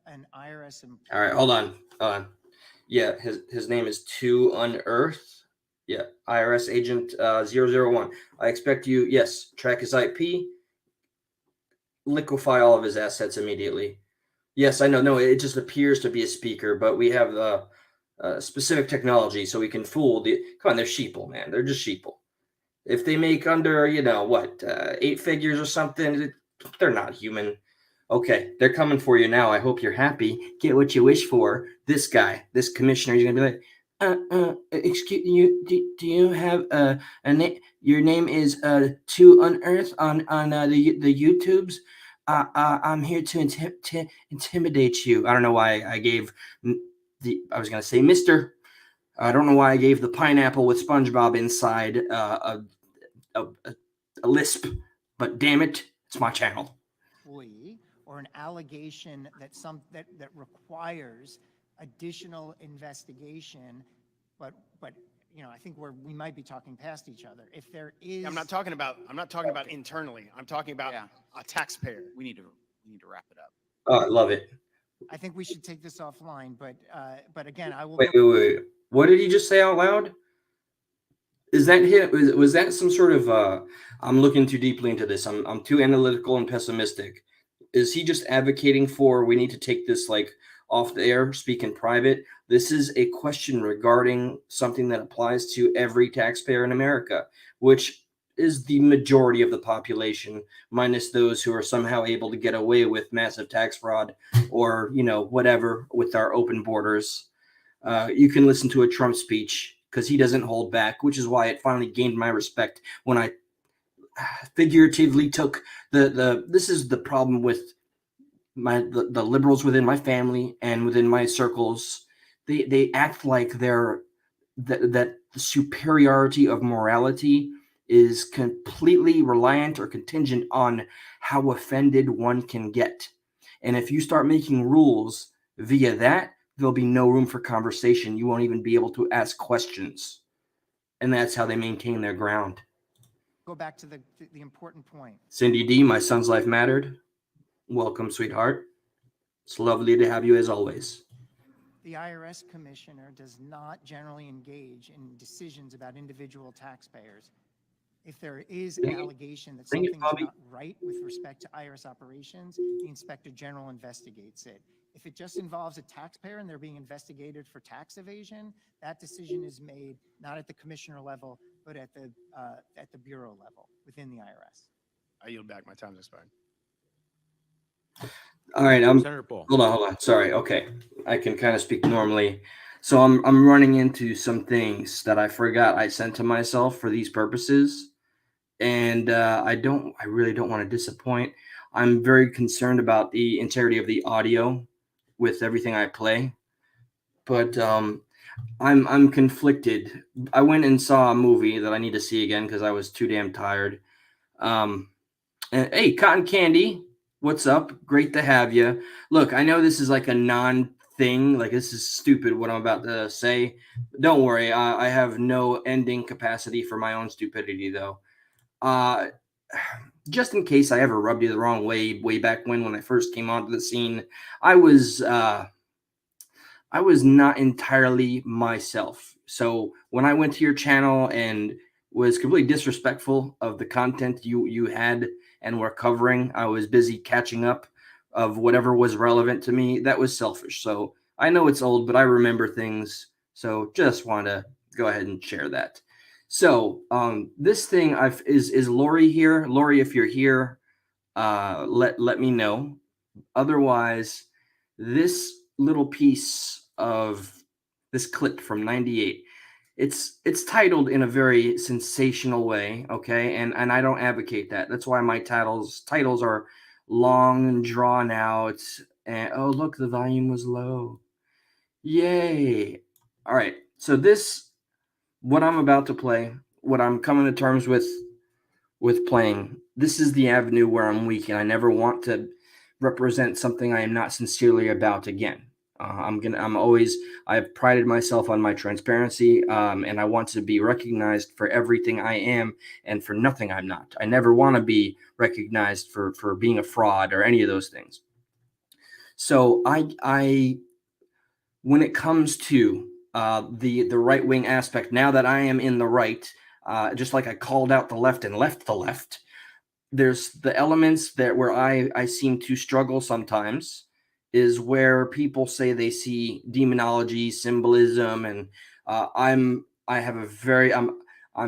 an IRS employee. All right, hold on. Yeah, his name is To Unearth. Yeah, IRS agent 001. I expect you, yes, track his IP, liquefy all of his assets immediately. Yes, I know. No, it just appears to be a speaker, but we have specific technology so we can fool the. Come on, they're sheeple, man. They're just sheeple. If they make under, 8 figures or something, they're not human. Okay, they're coming for you now. I hope you're happy. Get what you wish for. This guy, this commissioner, he's gonna be like, excuse you. Do you have a name? Your name is To Unearth on the YouTubes. I'm here to intimidate you. I don't know why I gave I was gonna say Mr. I don't know why I gave the pineapple with SpongeBob inside a lisp, but damn it, it's my channel. Employee or an allegation that requires additional investigation, but I think we might be talking past each other. If there is, I'm not talking about internally. I'm talking about a taxpayer. We need to wrap it up. Oh, I love it. I think we should take this offline. But again, I will. Wait. What did he just say out loud? Is that hit? Was that some sort of? I'm looking too deeply into this. I'm too analytical and pessimistic. Is he just advocating for we need to take this like off the air, speak in private? This is a question regarding something that applies to every taxpayer in America, which is the majority of the population, minus those who are somehow able to get away with massive tax fraud or whatever with our open borders. You can listen to a Trump speech because he doesn't hold back, which is why it finally gained my respect when I figuratively took this is the problem with the liberals within my family and within my circles. They act like that the superiority of morality is completely reliant or contingent on how offended one can get. And if you start making rules via that, there'll be no room for conversation. You won't even be able to ask questions. And that's how they maintain their ground. Go back to the important point. Cindy D, my son's life mattered. Welcome, sweetheart. It's lovely to have you as always. The IRS commissioner does not generally engage in decisions about individual taxpayers. If there is an allegation that something is not right with respect to IRS operations, the inspector general investigates it. If it just involves a taxpayer and they're being investigated for tax evasion, that decision is made not at the commissioner level, but at the bureau level within the IRS. I yield back. My time's expired. All right, Senator Paul. hold on. Sorry. Okay, I can kind of speak normally. So I'm running into some things that I forgot I sent to myself for these purposes, and I really don't want to disappoint. I'm very concerned about the integrity of the audio with everything I play, but I'm conflicted. I went and saw a movie that I need to see again because I was too damn tired. And, hey, Cotton Candy, what's up? Great to have you. Look, I know this is like a non-thing. Like, this is stupid what I'm about to say. Don't worry. I have no ending capacity for my own stupidity, though. Just in case I ever rubbed you the wrong way back when I first came onto the scene, I was not entirely myself. So when I went to your channel and was completely disrespectful of the content you had and were covering, I was busy catching up of whatever was relevant to me. That was selfish. So I know it's old, but I remember things. So just want to go ahead and share that. So this thing is Lori here. Lori, if you're here, let me know. Otherwise, this little piece of this clip from '98, it's titled in a very sensational way, okay? And I don't advocate that. That's why my titles are long and drawn out. And oh, look, the volume was low. Yay. All right. So what I'm about to play, what I'm coming to terms with playing, this is the avenue where I'm weak, and I never want to represent something I am not sincerely about again. I've prided myself on my transparency, and I want to be recognized for everything I am and for nothing I'm not. I never want to be recognized for being a fraud or any of those things. So when it comes to the right-wing aspect, now that I am in the right, just like I called out the left and left the left, there's the elements where I seem to struggle sometimes is where people say they see demonology, symbolism, and I'm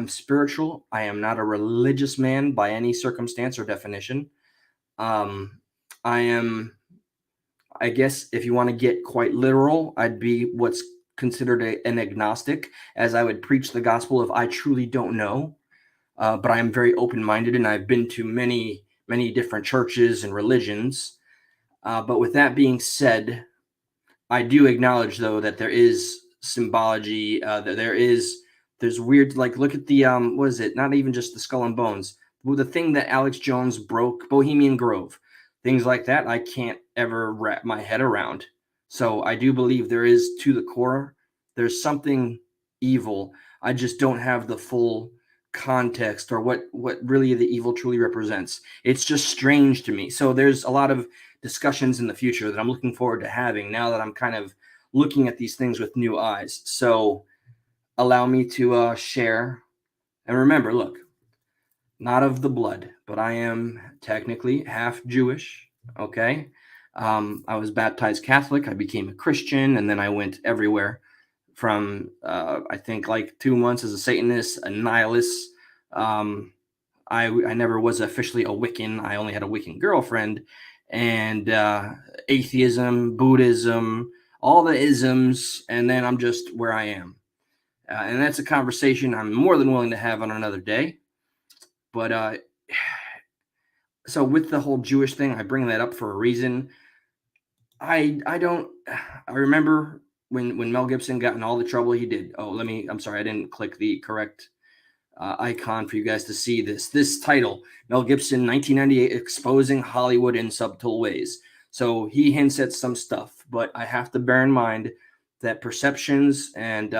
spiritual. I am not a religious man by any circumstance or definition. I guess if you want to get quite literal, I'd be what's considered an agnostic, as I would preach the gospel of I truly don't know. But I am very open-minded, and I've been to many, many different churches and religions. But with that being said, I do acknowledge, though, that there is symbology. That there's weird, like, look at the what is it? Not even just the skull and bones. Well, the thing that Alex Jones broke, Bohemian Grove, things like that. I can't ever wrap my head around. So I do believe there is, to the core, there's something evil. I just don't have the full context or what really the evil truly represents. It's just strange to me. So there's a lot of discussions in the future that I'm looking forward to having now that I'm kind of looking at these things with new eyes. So allow me to share And remember, look, not of the blood, but I am technically half Jewish. Okay. I was baptized Catholic. I became a Christian, and then I went everywhere from, I think, like 2 months as a Satanist, a nihilist. I never was officially a Wiccan. I only had a Wiccan girlfriend, and atheism, Buddhism, all the isms, and then I'm just where I am. And that's a conversation I'm more than willing to have on another day. But so with the whole Jewish thing, I bring that up for a reason. I remember when Mel Gibson got in all the trouble he did. Oh, I'm sorry, I didn't click the correct icon for you guys to see this title. Mel Gibson, 1998, exposing Hollywood in subtle ways. So he hints at some stuff, but I have to bear in mind that perceptions and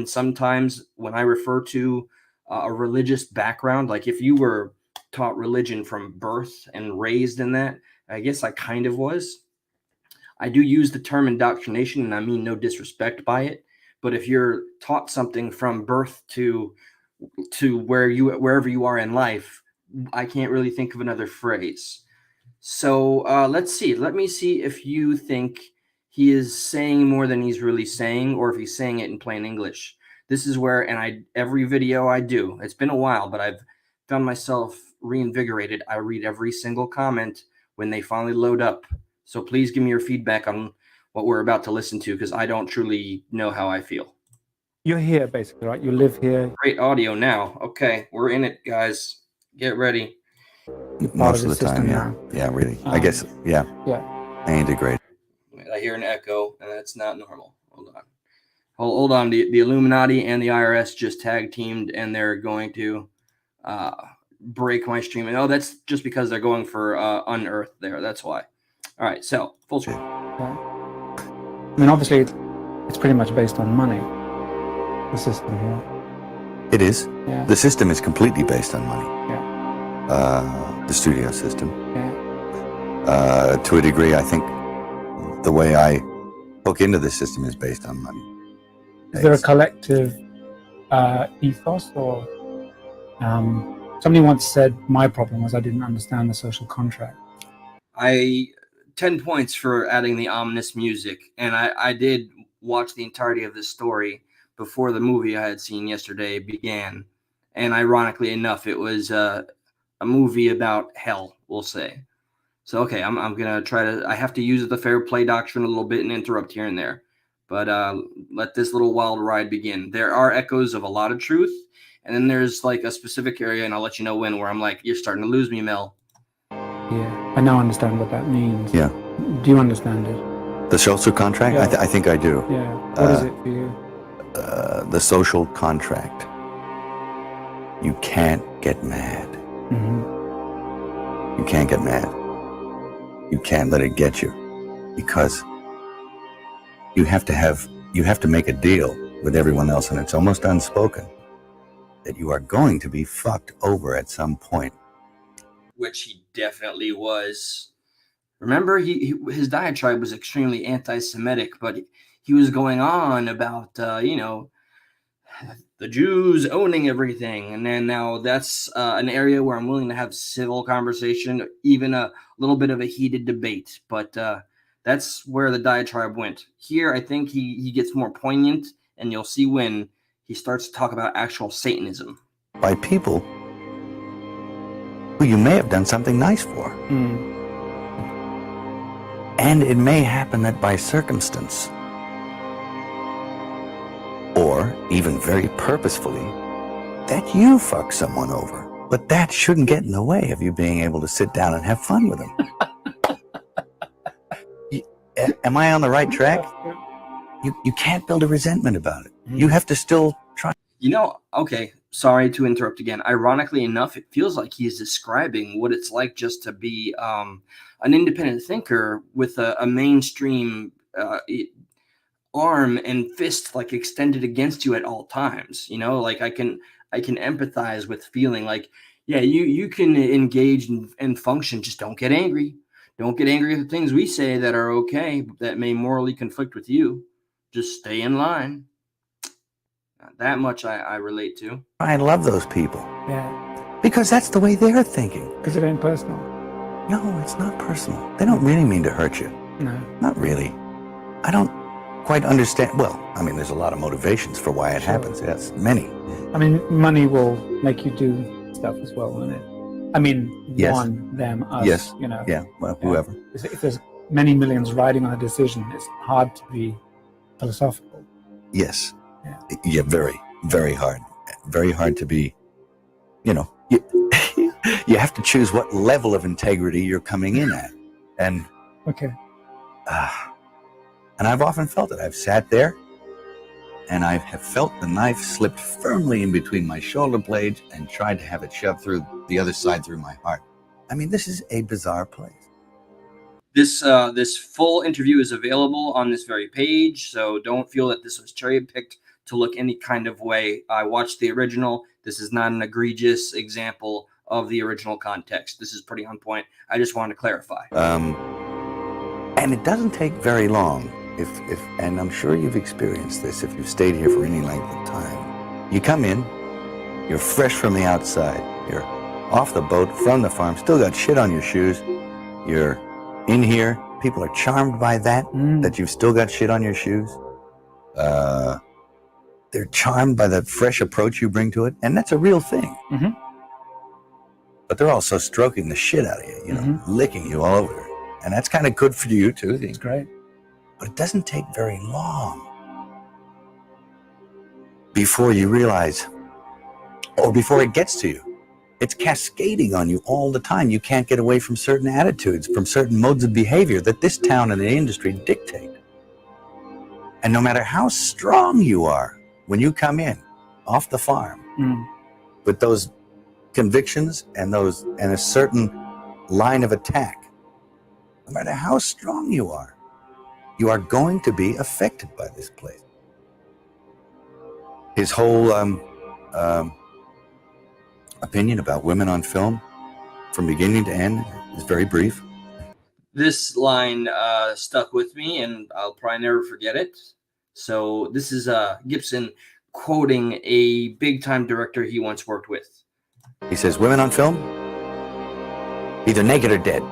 sometimes when I refer to a religious background, like if you were taught religion from birth and raised in that, I guess I kind of was. I do use the term indoctrination, and I mean no disrespect by it. But if you're taught something from birth to wherever you are in life, I can't really think of another phrase. So let's see. Let me see if you think he is saying more than he's really saying, or if he's saying it in plain English. This is where, and every video I do, it's been a while, but I've found myself reinvigorated. I read every single comment when they finally load up. So please give me your feedback on what we're about to listen to, because I don't truly know how I feel. You're here, basically, right? You live here. Great audio now. Okay, we're in it, guys. Get ready. You're part Most of the system time, yeah. now. Yeah, really. I guess, yeah. Yeah. I integrate. I hear an echo, and that's not normal. Hold on. Hold on. The Illuminati and the IRS just tag teamed, and they're going to break my stream. And that's just because they're going for unearth there. That's why. All right, so full screen. Yeah. I mean, obviously, it's pretty much based on money, the system here. It is. Yeah. The system is completely based on money. Yeah. The studio system. Yeah. To a degree, I think the way I hook into the system is based on money. Is there a collective ethos, or somebody once said my problem was I didn't understand the social contract. 10 points for adding the ominous music. And I did watch the entirety of this story before the movie I had seen yesterday began. And ironically enough, it was a movie about hell, we'll say. So, okay, I'm going to try to, I have to use the fair play doctrine a little bit and interrupt here and there. But let this little wild ride begin. There are echoes of a lot of truth. And then there's like a specific area, and I'll let you know when, where I'm like, you're starting to lose me, Mel. Yeah, I now understand what that means. Yeah. Do you understand it? The social contract? Yeah. I think I do. Yeah. What is it for you? The social contract. You can't get mad. Mm-hmm. You can't get mad. You can't let it get you, because you have to make a deal with everyone else, and it's almost unspoken that you are going to be fucked over at some point. Which he definitely was. Remember, his diatribe was extremely anti-Semitic, but he was going on about, the Jews owning everything. And then now that's an area where I'm willing to have civil conversation, even a little bit of a heated debate. But that's where the diatribe went. Here, I think he gets more poignant, and you'll see when he starts to talk about actual Satanism. By people who you may have done something nice for. Mm. And it may happen that by circumstance, or even very purposefully, that you fuck someone over. But that shouldn't get in the way of you being able to sit down and have fun with them. Am I on the right track? You can't build a resentment about it. You have to still try. Okay, sorry to interrupt again. Ironically enough, it feels like he's describing what it's like just to be an independent thinker with a mainstream arm and fist like extended against you at all times. Like I can empathize with feeling like, yeah, you can engage and function. Just don't get angry. Don't get angry at the things we say that are okay, that may morally conflict with you. Just stay in line. That much I relate to. I love those people Yeah. because that's the way they're thinking. Because it ain't personal. No, it's not personal. They don't really mean to hurt you. No. Not really. I don't quite understand. Well, I mean, there's a lot of motivations for why it happens. Yes, many. I mean, money will make you do stuff as well, won't it? I mean, Yes. them, us, Yes. you know. Yeah, well, whoever. If there's many millions riding on a decision, it's hard to be philosophical. Yes. Yeah. Yeah, very, very hard. Very hard to be, you you have to choose what level of integrity you're coming in at. And Okay. and I've often felt it. I've sat there and I have felt the knife slipped firmly in between my shoulder blades and tried to have it shoved through the other side through my heart. I mean, this is a bizarre place. This full interview is available on this very page, so don't feel that this was cherry picked to look any kind of way. I watched the original. This is not an egregious example of the original context. This is pretty on point. I just wanted to clarify. And it doesn't take very long, and I'm sure you've experienced this if you've stayed here for any length of time. You come in, you're fresh from the outside, you're off the boat, from the farm, still got shit on your shoes, you're in here, people are charmed by that, that you've still got shit on your shoes. They're charmed by the fresh approach you bring to it, and that's a real thing. Mm-hmm. But they're also stroking the shit out of you, licking you all over. And that's kind of good for you, too. It's great. But it doesn't take very long before you realize, or before it gets to you. It's cascading on you all the time. You can't get away from certain attitudes, from certain modes of behavior that this town and the industry dictate. And no matter how strong you are, when you come in off the farm with those convictions and a certain line of attack, no matter how strong you are going to be affected by this place. His whole opinion about women on film, from beginning to end, is very brief. This line stuck with me, and I'll probably never forget it. So this is Gibson quoting a big-time director he once worked with. He says, women on film, either naked or dead.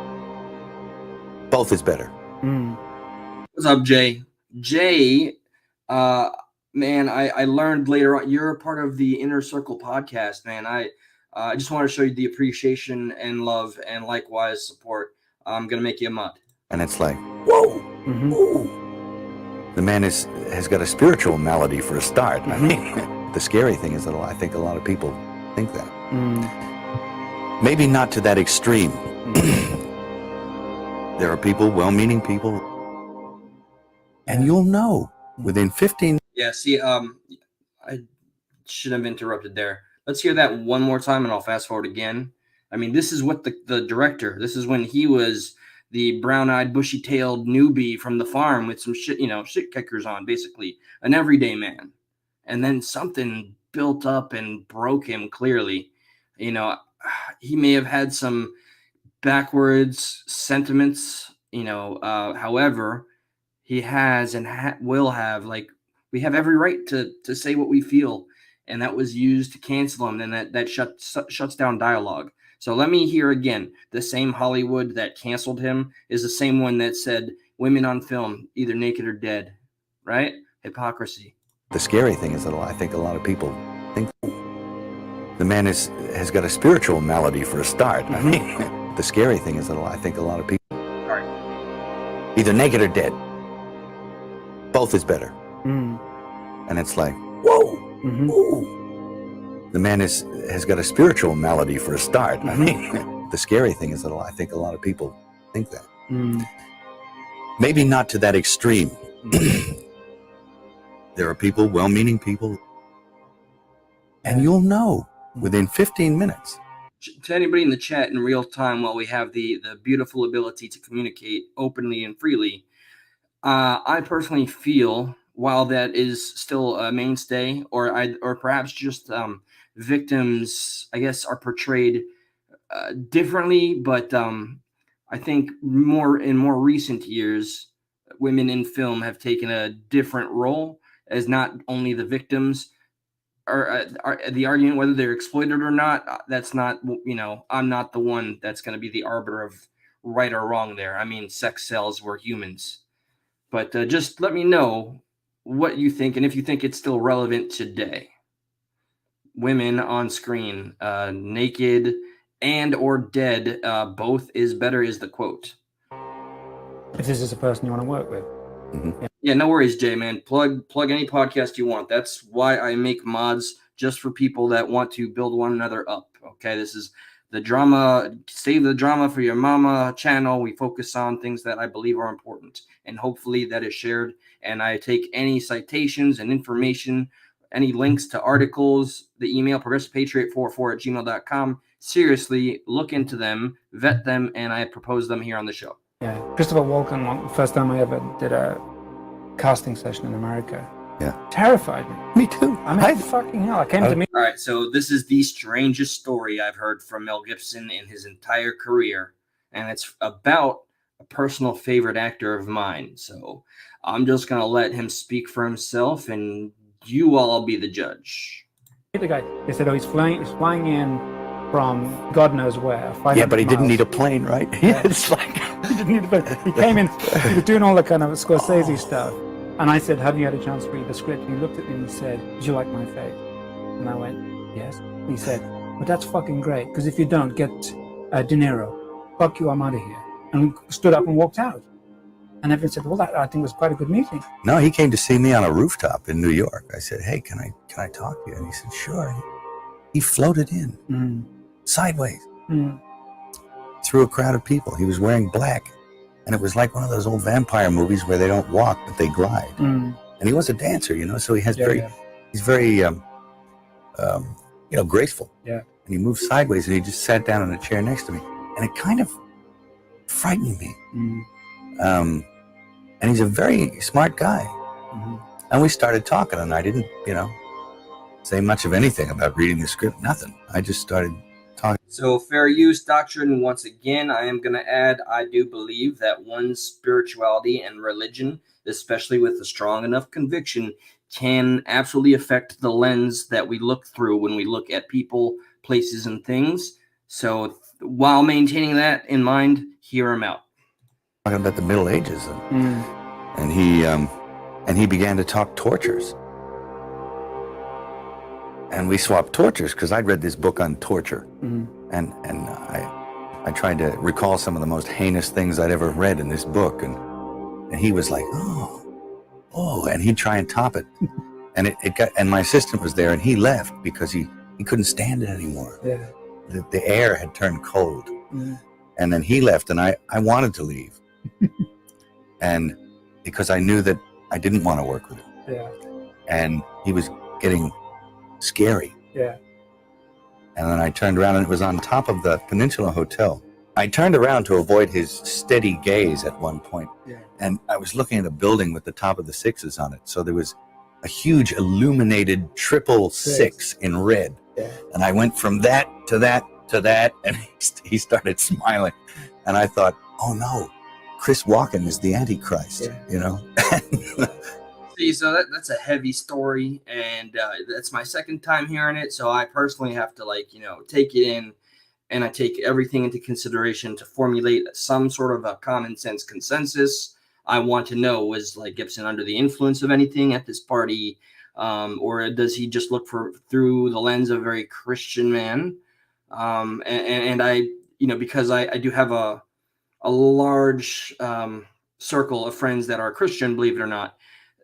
Both is better. What's up, Jay? Jay, man, I learned later on, you're a part of the Inner Circle podcast, man. I just want to show you the appreciation and love and likewise support. I'm going to make you a mod. And it's like, whoa, whoa. The man has got a spiritual malady for a start. I mean, the scary thing is that I think a lot of people think that. Maybe not to that extreme. There are people, well-meaning people, and you'll know within 15. Yeah, see, I shouldn't have interrupted there. Let's hear that one more time, and I'll fast forward again. I mean, this is what the director, this is when he was the brown-eyed, bushy-tailed newbie from the farm with some shit, shit kickers on, basically an everyday man. And then something built up and broke him clearly. He may have had some backwards sentiments, however, he has and will have, we have every right to say what we feel. And that was used to cancel him, and that shuts down dialogue. So let me hear again. The same Hollywood that canceled him is the same one that said women on film, either naked or dead, right? Hypocrisy. The scary thing is that I think a lot of people think the man has got a spiritual malady for a start. I mean, the scary thing is that I think a lot of people either naked or dead. Both is better. And it's like, whoa, whoa. The man has got a spiritual malady for a start. I mean, the scary thing is that I think a lot of people think that. Maybe not to that extreme. There are people, well-meaning people, and you'll know within 15 minutes. To anybody in the chat in real time, while we have the beautiful ability to communicate openly and freely, I personally feel, while that is still a mainstay, or perhaps just victims, I guess, are portrayed differently, but I think in more recent years, women in film have taken a different role as not only the victims, the argument whether they're exploited or not. That's not, I'm not the one that's going to be the arbiter of right or wrong there. I mean, sex sells, we're humans. But just let me know what you think, and if you think it's still relevant today. Women on screen, naked and or dead, both is better is the quote. If this is a person you want to work with. Mhm. Yeah, no worries, Jay, man. Plug any podcast you want. That's why I make mods, just for people that want to build one another up. Okay, this is the drama, save the drama for your mama channel. We focus on things that I believe are important, and hopefully that is shared. And I take any citations and information, any links to articles, the email progressivepatriot44@gmail.com. Seriously, look into them, vet them, and I propose them here on the show. Yeah, Christopher Walken, first time I ever did a casting session in America. Yeah. Terrified me. Me too. I mean, fucking hell. I came to meet. All right, so this is the strangest story I've heard from Mel Gibson in his entire career, and it's about a personal favorite actor of mine. So I'm just going to let him speak for himself, and you all be the judge. The guy, they said, oh, he's flying in from God knows where. Yeah, but he didn't 500 need a miles. plane, right? Yeah. It's like He didn't need a plane. He came in, he was doing all the kind of Scorsese stuff. And I said, have you had a chance to read the script? And he looked at me and he said, did you like my face? And I went, yes. And he said, well, that's fucking great, because if you don't, get De Niro. Fuck you, I'm out of here. And stood up and walked out. And everyone said, well, that I think was quite a good meeting. No, he came to see me on a rooftop in New York. I said, hey, can I talk to you? And he said, sure. He floated in sideways through a crowd of people. He was wearing black. And it was like one of those old vampire movies where they don't walk, but they glide. And he was a dancer, so he has he's very, graceful. Yeah. And he moved sideways and he just sat down in a chair next to me. And it kind of frightened me. And he's a very smart guy. And we started talking, and I didn't, say much of anything about reading the script, nothing. I just started talking. So fair use doctrine, once again, I am going to add, I do believe that one's spirituality and religion, especially with a strong enough conviction, can absolutely affect the lens that we look through when we look at people, places, and things. So while maintaining that in mind, hear him out. Talking about the Middle Ages, and he began to talk tortures. And we swapped tortures because I'd read this book on torture, and I tried to recall some of the most heinous things I'd ever read in this book, and he was like, oh, and he'd try and top it, and it got, and my assistant was there, and he left because he couldn't stand it anymore. Yeah. The air had turned cold, and then he left, and I wanted to leave, and because I knew that I didn't want to work with him, and he was getting scary. Yeah. And then I turned around, and it was on top of the Peninsula Hotel. I turned around to avoid his steady gaze at one point, and I was looking at a building with the top of the sixes on it. So there was a huge illuminated 666 in red. And I went from that to that to that, and he started smiling. And I thought, oh no, Chris Walken is the Antichrist, See, so that's a heavy story, and that's my second time hearing it. So I personally have to take it in, and I take everything into consideration to formulate some sort of a common sense consensus. I want to know, was Gibson under the influence of anything at this party, or does he just look through the lens of a very Christian man? And I, because I do have a large circle of friends that are Christian, believe it or not,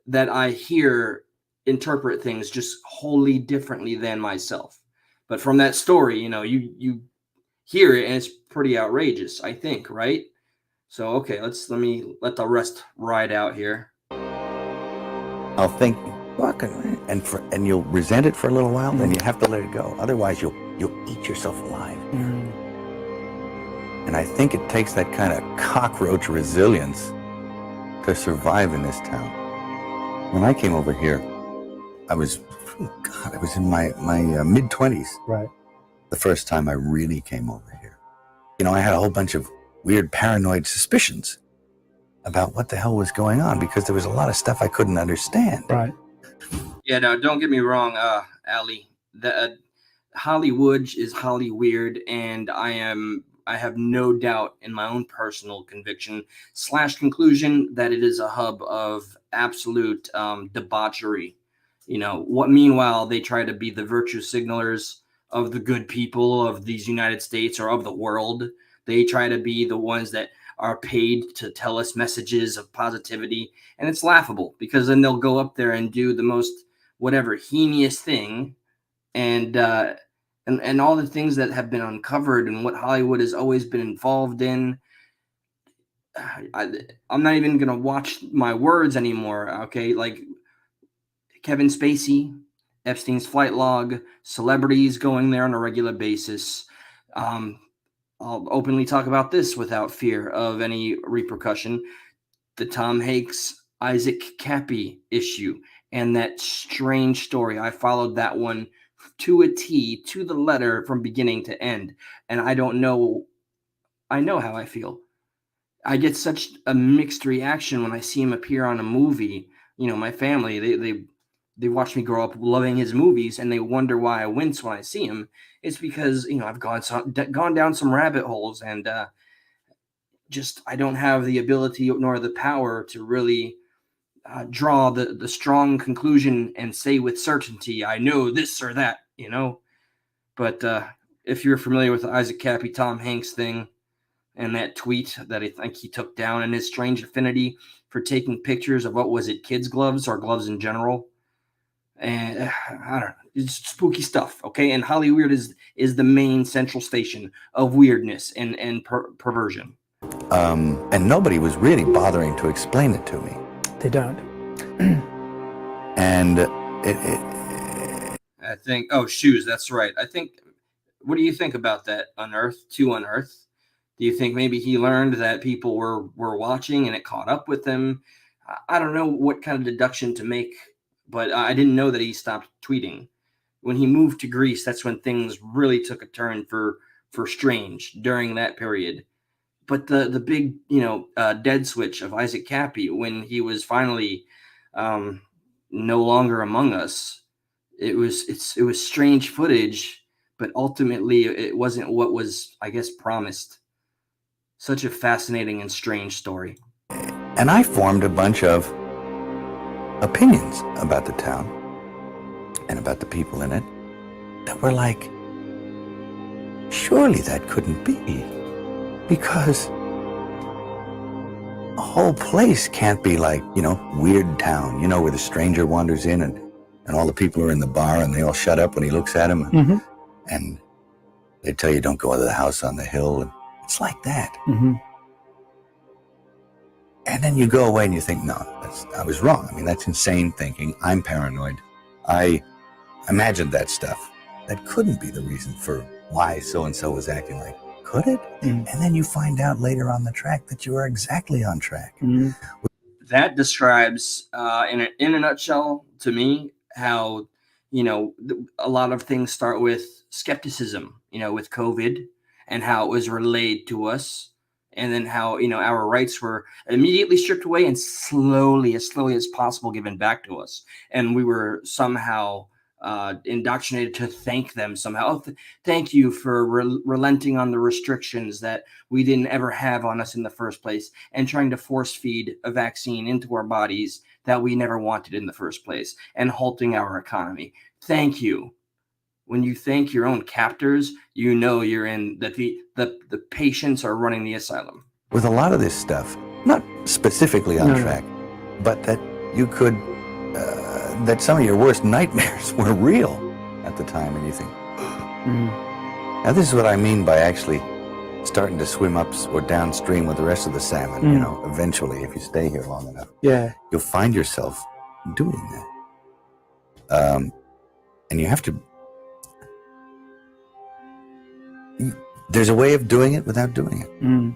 that I interpret things just wholly differently than myself. But from that story, you hear it, and it's pretty outrageous, I think, right? So, okay, let me let the rest ride out here. I'll think, and you'll resent it for a little while, then you have to let it go. Otherwise, you'll eat yourself alive. And I think it takes that kind of cockroach resilience to survive in this town. When I came over here, I was in my mid-20s. Right. The first time I really came over here. I had a whole bunch of weird paranoid suspicions about what the hell was going on, because there was a lot of stuff I couldn't understand. Right. Yeah, no, don't get me wrong. Ali. The Hollywood is Holly weird, and I have no doubt in my own personal conviction / conclusion that it is a hub of absolute debauchery. Meanwhile, they try to be the virtue signalers of the good people of these United States or of the world. They try to be the ones that are paid to tell us messages of positivity. And it's laughable because then they'll go up there and do the most whatever heinous thing. And all the things that have been uncovered and what Hollywood has always been involved in. I'm not even going to watch my words anymore. Okay. Like Kevin Spacey, Epstein's flight log, celebrities going there on a regular basis. I'll openly talk about this without fear of any repercussion. The Tom Hanks, Isaac Cappy issue and that strange story. I followed that one to a T, to the letter from beginning to end. And I know how I feel. I get such a mixed reaction when I see him appear on a movie. My family, they watch me grow up loving his movies, and they wonder why I wince when I see him. It's because, I've gone down some rabbit holes, and I don't have the ability nor the power to really draw the strong conclusion and say with certainty, I know this or that, But if you're familiar with the Isaac Cappy, Tom Hanks thing and that tweet that I think he took down and his strange affinity for taking pictures of, what was it, kids' gloves or gloves in general. And I don't know, it's spooky stuff, okay? And Hollywood is the main central station of weirdness and perversion. And nobody was really bothering to explain it to me. They don't. And I think, shoes, that's right. What do you think about that, Unearth? Do you think maybe he learned that people were watching and it caught up with him? I don't know what kind of deduction to make, but I didn't know that he stopped tweeting. When he moved to Greece, that's when things really took a turn for Strange during that period. But the big, dead switch of Isaac Cappy when he was finally no longer among us, it was strange footage, but ultimately it wasn't what was, I guess, promised. Such a fascinating and strange story. And I formed a bunch of opinions about the town and about the people in it that were like, surely that couldn't be, because a whole place can't be like, Weird Town, where the stranger wanders in and all the people are in the bar and they all shut up when he looks at them. Mm-hmm. And they tell you don't go to the house on the hill. And it's like that. Mm-hmm. And then you go away and you think, no, I was wrong. I mean, that's insane thinking. I'm paranoid. I imagined that stuff. That couldn't be the reason for why so-and-so was acting like, could it? Mm-hmm. And then you find out later on the track that you are exactly on track. Mm-hmm. That describes, in a nutshell, to me, how, a lot of things start with skepticism, with COVID and how it was relayed to us. And then how, our rights were immediately stripped away and as slowly as possible given back to us. And we were somehow indoctrinated to thank them somehow. Thank you for relenting on the restrictions that we didn't ever have on us in the first place and trying to force feed a vaccine into our bodies that we never wanted in the first place and halting our economy. Thank you. When you thank your own captors, you're in that the patients are running the asylum. With a lot of this stuff, not specifically on track, but that you could, that some of your worst nightmares were real at the time, and you think, Now this is what I mean by actually starting to swim up or downstream with the rest of the salmon, eventually, if you stay here long enough. Yeah. You'll find yourself doing that. And you have to, there's a way of doing it without doing it. Mm.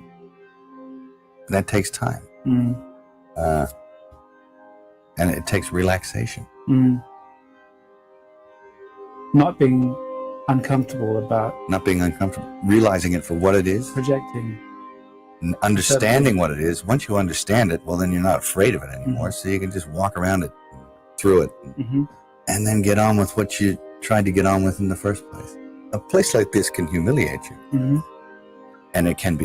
That takes time. Mm. And it takes relaxation. Mm. Not being uncomfortable about Not being uncomfortable, realizing it for what it is, projecting. and understanding what it is. Once you understand it, well, then you're not afraid of it anymore. So you can just walk around it, through it, Mm-hmm. and then get on with what you tried to get on with in the first place. A place like this can humiliate you. Mm-hmm. And it can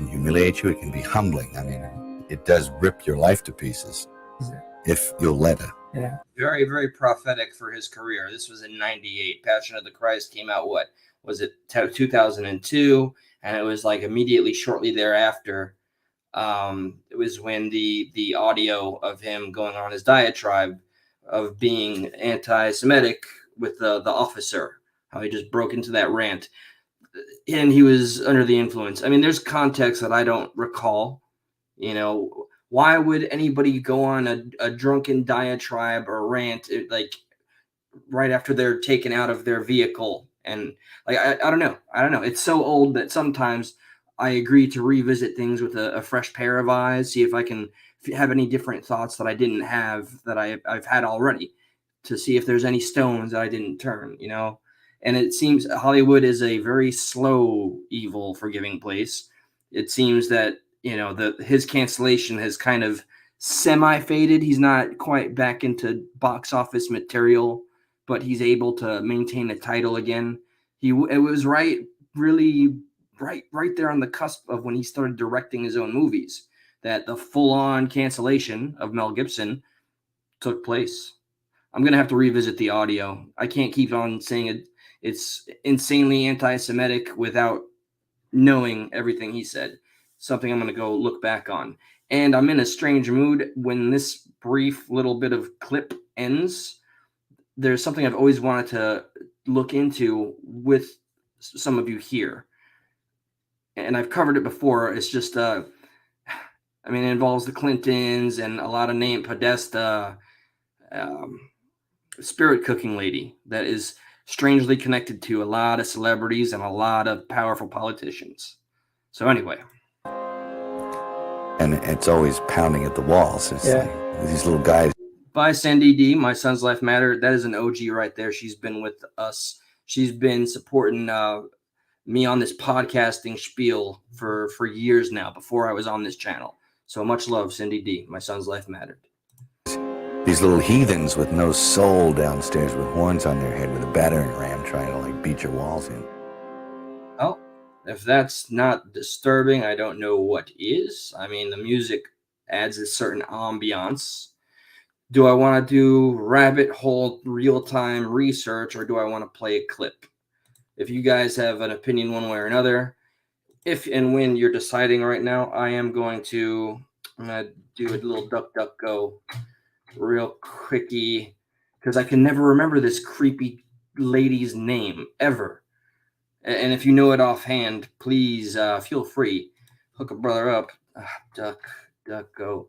humiliate you, it can be humbling. I mean, it does rip your life to pieces if you'll let it. Yeah. Very, very prophetic for his career. This was in 98. Passion of the Christ came out, what? Was it 2002? And it was like immediately shortly thereafter. It was when the audio of him going on his diatribe of being anti-Semitic with the officer, how he just broke into that rant. And he was under the influence. I mean, there's context that I don't recall. You know, why would anybody go on a drunken diatribe or rant like right after they're taken out of their vehicle? And like, I don't know. It's so old that sometimes I agree to revisit things with a fresh pair of eyes, see if I can have any different thoughts that I didn't have that I've had already, to see if there's any stones that I didn't turn, you know? And it seems Hollywood is a very slow, evil, forgiving place. It seems that, you know, his cancellation has kind of semi-faded. He's not quite back into box office material, but he's able to maintain a title again. It was really right there on the cusp of when he started directing his own movies that the full-on cancellation of Mel Gibson took place. I'm going to have to revisit the audio. I can't keep on saying it's insanely anti-Semitic without knowing everything he said. Something I'm going to go look back on. And I'm in a strange mood when this brief little bit of clip ends. There's something I've always wanted to look into with some of you here. And I've covered it before. It's just, it involves the Clintons and a lot of name Podesta, spirit cooking lady that is strangely connected to a lot of celebrities and a lot of powerful politicians. So anyway. And it's always pounding at the walls. It's like these little guys. By Sandy D, My Son's Life Matter. That is an OG right there. She's been with us. She's been supporting me on this podcasting spiel for years now, before I was on this channel. So much love, Cindy D. My Son's Life Mattered. These little heathens with no soul downstairs with horns on their head with a battering ram trying to like beat your walls in. Oh, if that's not disturbing, I don't know what is. I mean, the music adds a certain ambiance. Do I want to do rabbit hole real-time research, or do I want to play a clip? If you guys have an opinion one way or another, if and when you're deciding right now, I'm going to do a little DuckDuckGo real quickie, because I can never remember this creepy lady's name ever. And if you know it offhand, please feel free. Hook a brother up. DuckDuckGo.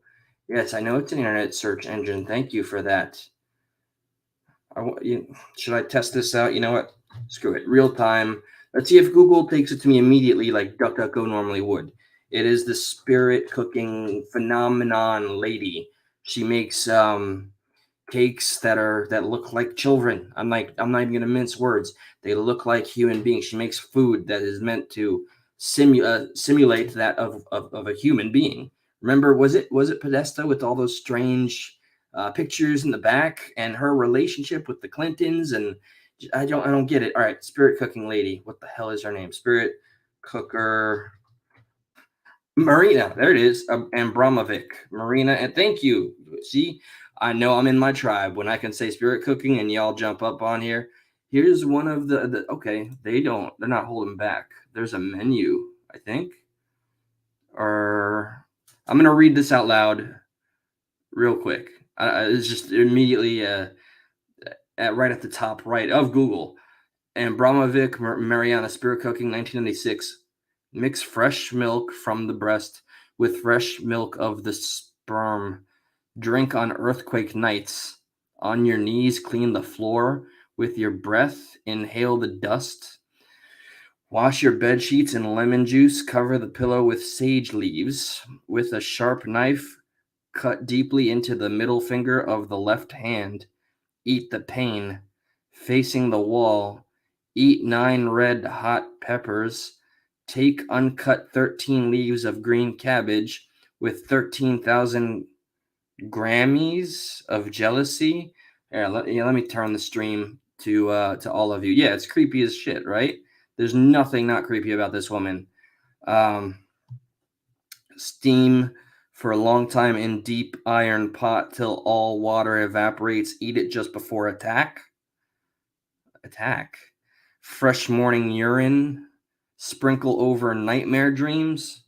Yes, I know it's an internet search engine. Thank you for that. Should I test this out? You know what? Screw it. Real time. Let's see if Google takes it to me immediately like DuckDuckGo normally would. It is the spirit cooking phenomenon lady. She makes cakes that look like children. I'm not even gonna mince words. They look like human beings. She makes food that is meant to simulate that of a human being. Remember, was it Podesta with all those strange pictures in the back, and her relationship with the Clintons? And I don't get it. All right, spirit cooking lady. What the hell is her name? Spirit cooker. Marina, there it is, Abramovic, Marina, and thank you. See, I know I'm in my tribe when I can say spirit cooking and y'all jump up on here. Here's one of the okay, they're not holding back. There's a menu, I think. Or I'm gonna read this out loud real quick. It's just immediately right at the top right of Google. Abramovic, Mariana, spirit cooking, 1996. Mix fresh milk from the breast with fresh milk of the sperm. Drink on earthquake nights. On your knees, clean the floor. With your breath, inhale the dust. Wash your bed sheets in lemon juice. Cover the pillow with sage leaves. With a sharp knife, cut deeply into the middle finger of the left hand. Eat the pain. Facing the wall. Eat 9 red hot peppers. Take uncut 13 leaves of green cabbage with 13,000 Grammys of jealousy. Here, let me turn the stream to all of you. Yeah, it's creepy as shit, right? There's nothing not creepy about this woman. Steam for a long time in deep iron pot till all water evaporates. Eat it just before attack. Fresh morning urine. Sprinkle over nightmare dreams.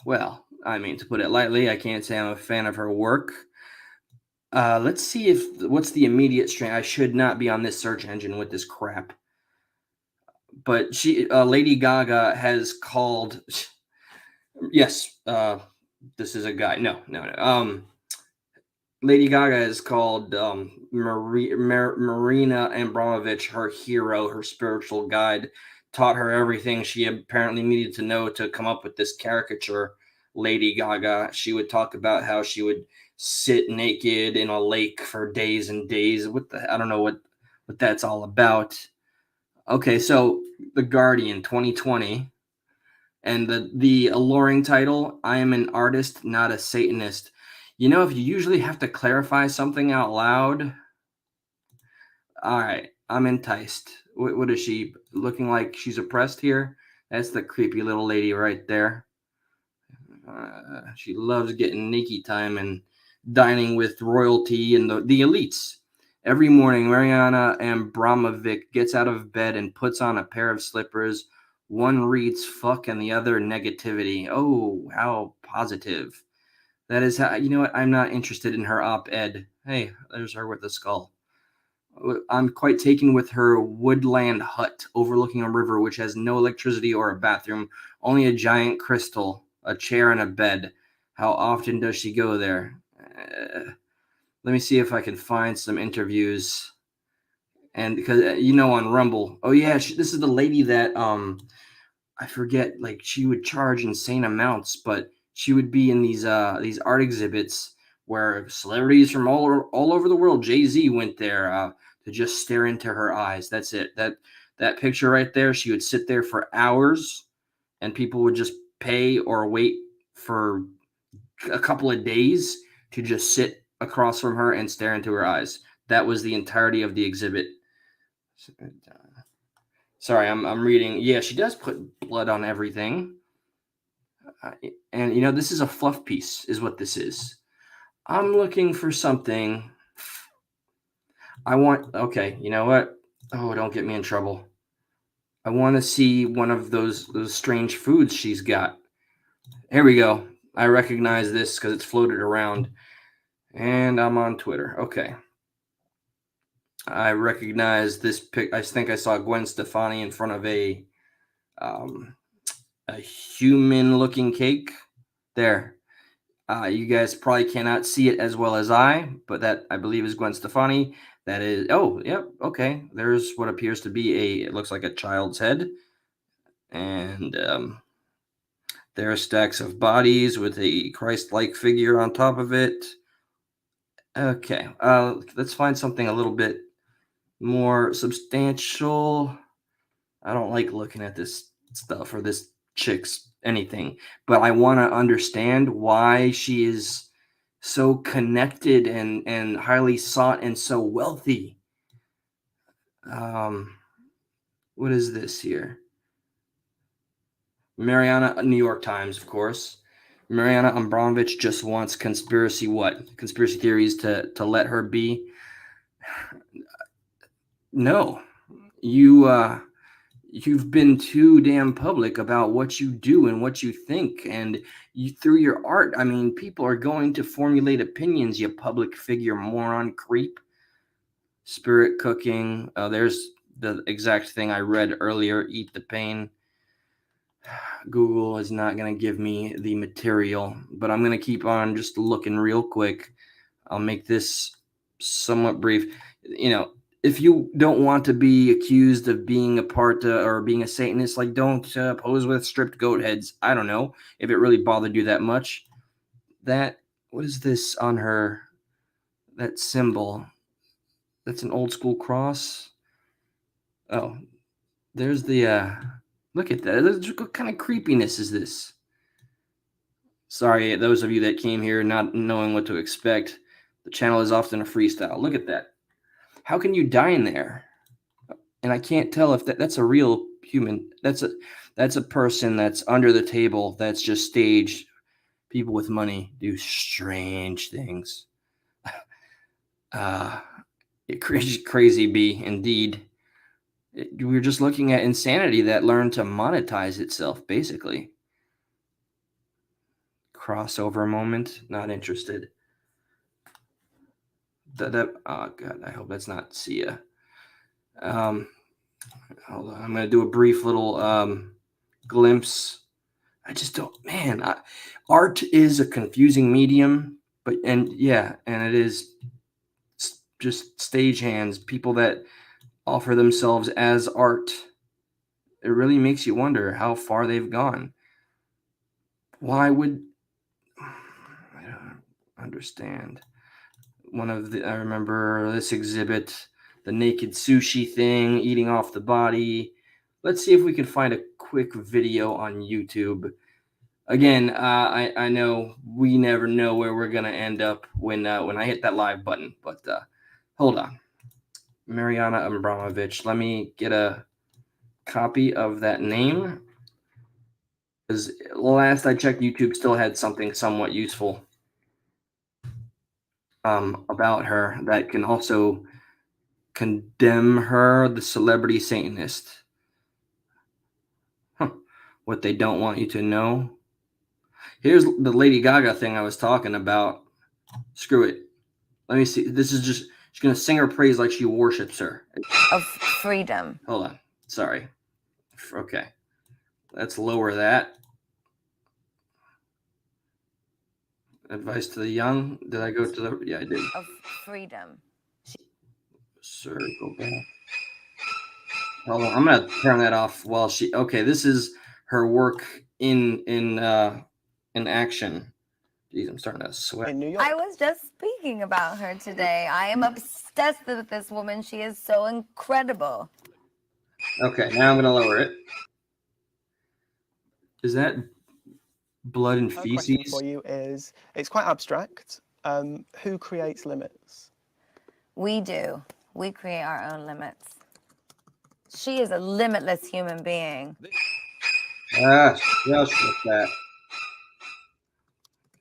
Well, I mean, to put it lightly, I can't say I'm a fan of her work. Let's see what's the immediate strain. I should not be on this search engine with this crap. But Lady Gaga has called. Yes, this is a guy. No. Lady Gaga has called Marina Abramovich her hero, her spiritual guide. Taught her everything she apparently needed to know to come up with this caricature. Lady Gaga. She would talk about how she would sit naked in a lake for days and days. I don't know what that's all about. Okay, so The Guardian 2020. And the alluring title, I am an artist, not a Satanist. You know, if you usually have to clarify something out loud, all right, I'm enticed. What is she looking like? She's oppressed here. That's the creepy little lady right there. She loves getting naked time and dining with royalty and the elites. Every morning, Mariana Abramovic gets out of bed and puts on a pair of slippers. One reads fuck and the other negativity. Oh, how positive. That is how, you know what? I'm not interested in her op-ed. Hey, there's her with the skull. I'm quite taken with her woodland hut overlooking a river which has no electricity or a bathroom, only a giant crystal, a chair, and a bed. How often does she go there? Let me see if I can find some interviews. And because, on Rumble. Oh, yeah, this is the lady that, I forget, like, she would charge insane amounts, but she would be in these art exhibits where celebrities from all over the world, Jay-Z went there to just stare into her eyes. That's it. That picture right there, she would sit there for hours, and people would just pay or wait for a couple of days to just sit across from her and stare into her eyes. That was the entirety of the exhibit. Sorry, I'm reading. Yeah, she does put blood on everything. And, this is a fluff piece, is what this is. I'm looking for something. Okay, you know what? Oh, don't get me in trouble. I want to see one of those strange foods she's got. Here we go. I recognize this because it's floated around. And I'm on Twitter. Okay. I recognize this pic. I think I saw Gwen Stefani in front of a human-looking cake. There. You guys probably cannot see it as well as I, but that, I believe, is Gwen Stefani. That is, oh, yep, okay. There's what appears to be it looks like a child's head. And there are stacks of bodies with a Christ-like figure on top of it. Okay, let's find something a little bit more substantial. I don't like looking at this stuff or this chick's anything, but I want to understand why she is so connected and highly sought and so wealthy. What is this here? Mariana, New York Times, of course. Mariana Abramovich just wants conspiracy theories to let her be. No, you've been too damn public about what you do and what you think, and through your art, I mean, people are going to formulate opinions, you public figure moron creep. Spirit cooking. There's the exact thing I read earlier. Eat the pain. Google is not going to give me the material, but I'm going to keep on just looking real quick. I'll make this somewhat brief. If you don't want to be accused of being a part or being a Satanist, like, don't pose with stripped goat heads. I don't know if it really bothered you that much. What is this on her? That symbol. That's an old school cross. Oh, there's the, look at that. What kind of creepiness is this? Sorry, those of you that came here not knowing what to expect. The channel is often a freestyle. Look at that. How can you die in there? And I can't tell if that's a real human. That's a person that's under the table. That's just staged. People with money do strange things. Crazy bee, indeed. We're just looking at insanity that learned to monetize itself, basically. Crossover moment. Not interested. Oh God, I hope that's not Sia. Hold on, I'm gonna do a brief little glimpse. I just don't, man. Art is a confusing medium, and it is just stagehands, people that offer themselves as art. It really makes you wonder how far they've gone. Why would I don't understand? I remember this exhibit, the naked sushi thing, eating off the body. Let's see if we can find a quick video on YouTube. Again, I know we never know where we're gonna end up when I hit that live button, but hold on. Mariana Abramovich. Let me get a copy of that name. Because last I checked, YouTube still had something somewhat useful about her that can also condemn her, the celebrity Satanist. What they don't want you to know. Here's the Lady Gaga thing I was talking about. Screw it. Let me see. This is just, she's going to sing her praise like she worships her. Of freedom. Hold on. Sorry. Okay. Let's lower that. Advice to the young. Did I go to the... Yeah, I did. Of freedom. Sir, go back. Hold on. I'm going to turn that off while she... Okay, this is her work in action. Jeez, I'm starting to sweat. In New York. I was just speaking about her today. I am obsessed with this woman. She is so incredible. Okay, now I'm going to lower it. Is that blood and My question feces? for you is, it's quite abstract. Who creates limits? We do. We create our own limits. She is a limitless human being. Just with that.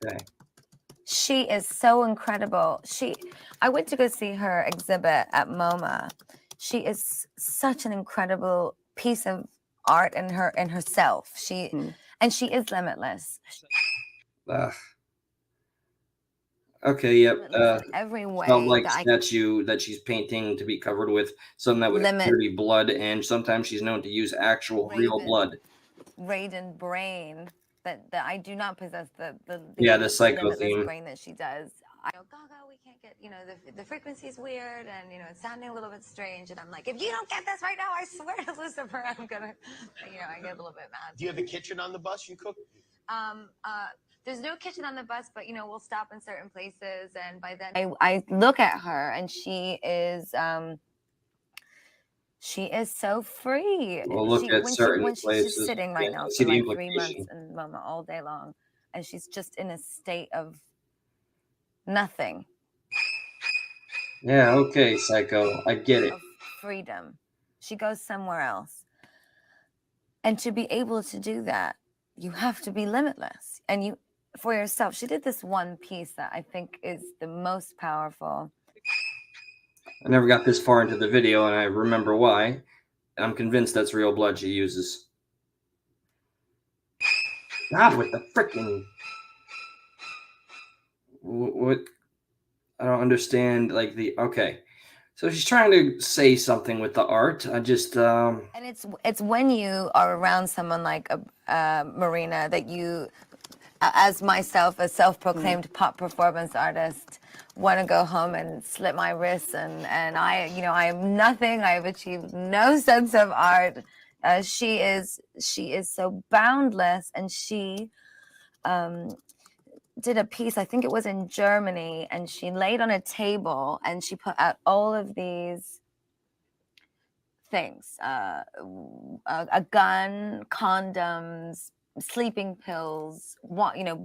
Okay. She is so incredible. I went to go see her exhibit at MoMA. She is such an incredible piece of art in herself. And she is limitless. Okay, yep. In every way. Felt like statue that she's painting to be covered with something that would appear to be blood, and sometimes she's known to use actual real blood. Raiden brain that I do not possess the psycho limitless theme. brain that she does. Gaga, we can't get, the frequency's weird and, it's sounding a little bit strange. And I'm like, if you don't get this right now, I swear to Lucifer, I'm gonna, I get a little bit mad. Do you have a kitchen on the bus you cook? There's no kitchen on the bus, but, we'll stop in certain places. And by then I look at her and she is so free. We'll look at certain places. She's sitting right now for like 3 months in MoMA all day long. And she's just in a state of nothing. Yeah, okay, psycho. I get it. Of freedom. She goes somewhere else. And to be able to do that, you have to be limitless. And you, for yourself, she did this one piece that I think is the most powerful. I never got this far into the video, and I remember why. I'm convinced that's real blood she uses. God, with the freaking... What? I don't understand, okay. So she's trying to say something with the art. I just... And it's when you are around someone like Marina that you, as myself, a self-proclaimed pop performance artist, want to go home and slit my wrists and I am nothing. I have achieved no sense of art. She is so boundless, and she did a piece, I think it was in Germany, and she laid on a table and she put out all of these things, a gun, condoms, sleeping pills,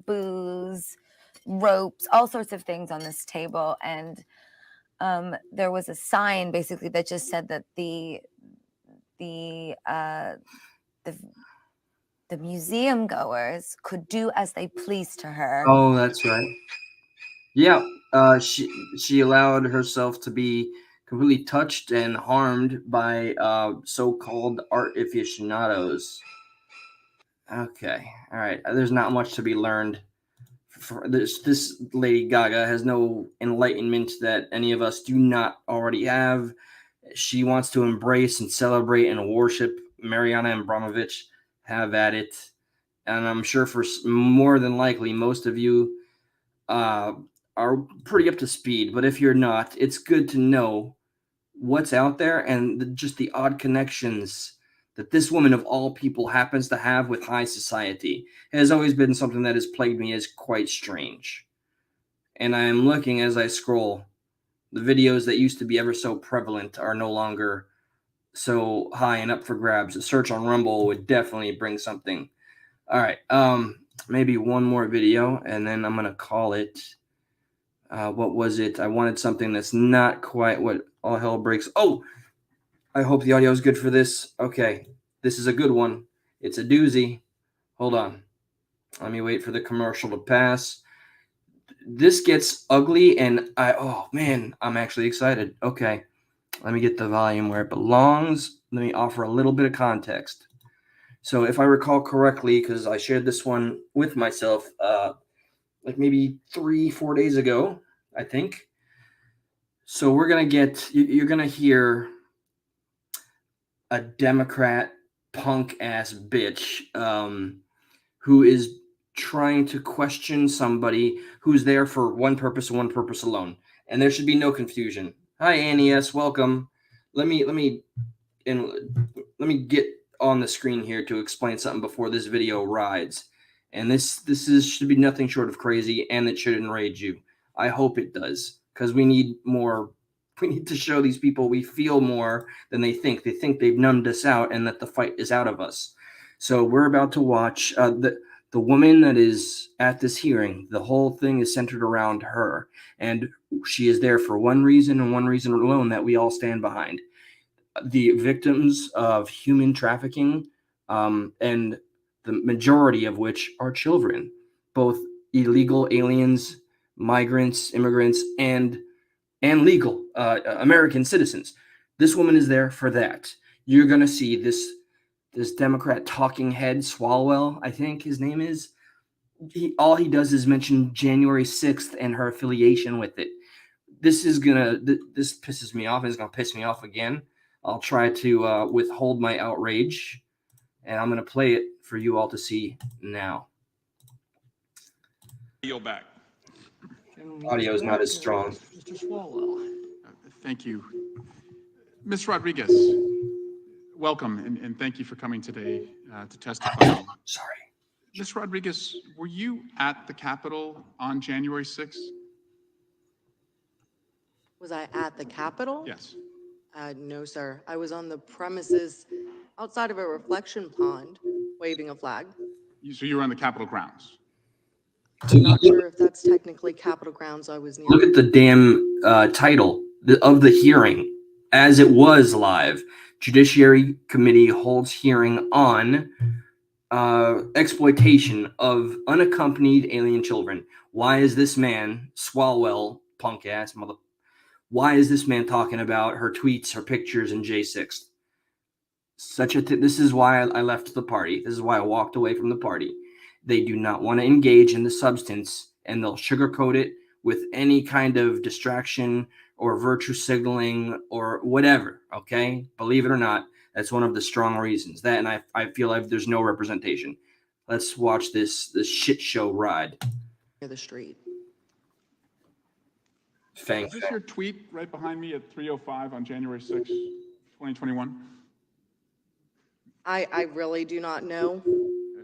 booze, ropes, all sorts of things on this table. And there was a sign basically that just said that the museum goers could do as they pleased to her. Oh, that's right. Yeah, she allowed herself to be completely touched and harmed by so-called art aficionados. Okay, all right. There's not much to be learned. For this Lady Gaga has no enlightenment that any of us do not already have. She wants to embrace and celebrate and worship Mariana Abramovich. Have at it. And I'm sure for more than likely, most of you are pretty up to speed. But if you're not, it's good to know what's out there and just the odd connections that this woman of all people happens to have with high society. It has always been something that has plagued me as quite strange. And I am looking as I scroll. The videos that used to be ever so prevalent are no longer so high and up for grabs. A search on Rumble would definitely bring something. All right, maybe one more video, and then I'm gonna call it. What was it? I wanted something that's not quite what all hell breaks. Oh, I hope the audio is good for this. Okay, this is a good one. It's a doozy. Hold on. Let me wait for the commercial to pass. This gets ugly, and oh man, I'm actually excited. Okay, let me get the volume where it belongs. Let me offer a little bit of context. So if I recall correctly, because I shared this one with myself like maybe 3-4 days ago, I think. So we're going to get, you're going to hear a Democrat punk ass bitch who is trying to question somebody who's there for one purpose and one purpose alone. And there should be no confusion. Hi, Annie S. Welcome. Let me get on the screen here to explain something before this video rides. And this should be nothing short of crazy, and it should enrage you. I hope it does, because we need more. We need to show these people we feel more than they think. They think they've numbed us out and that the fight is out of us. So we're about to watch the woman that is at this hearing. The whole thing is centered around her, and she is there for one reason and one reason alone that we all stand behind. The victims of human trafficking, and the majority of which are children, both illegal aliens, migrants, immigrants, and legal American citizens. This woman is there for that. You're going to see this Democrat talking head, Swalwell, I think his name is. All he does is mention January 6th and her affiliation with it. This pisses me off. It's going to piss me off again. I'll try to withhold my outrage, and I'm going to play it for you all to see now. Yield back. Audio is not as strong. Mr. Swalwell. Thank you. Ms. Rodriguez, welcome, and thank you for coming today to testify. Sorry. Ms. Rodriguez, were you at the Capitol on January 6th? Was I at the Capitol? Yes. No, sir. I was on the premises outside of a reflection pond, waving a flag. So you were on the Capitol grounds? I'm not sure if that's technically Capitol grounds. I was near. Look at the damn title of the hearing. As it was live, Judiciary Committee holds hearing on exploitation of unaccompanied alien children. Why is this man, Swalwell, punk ass mother, why is this man talking about her tweets, her pictures, and J6? This is why I left the party. This is why I walked away from the party. They do not want to engage in the substance, and they'll sugarcoat it with any kind of distraction or virtue signaling or whatever, okay? Believe it or not, that's one of the strong reasons. That, and I feel like there's no representation. Let's watch this shit show ride. Near the street. Is this your tweet right behind me at 3:05 on January 6th, 2021? I really do not know.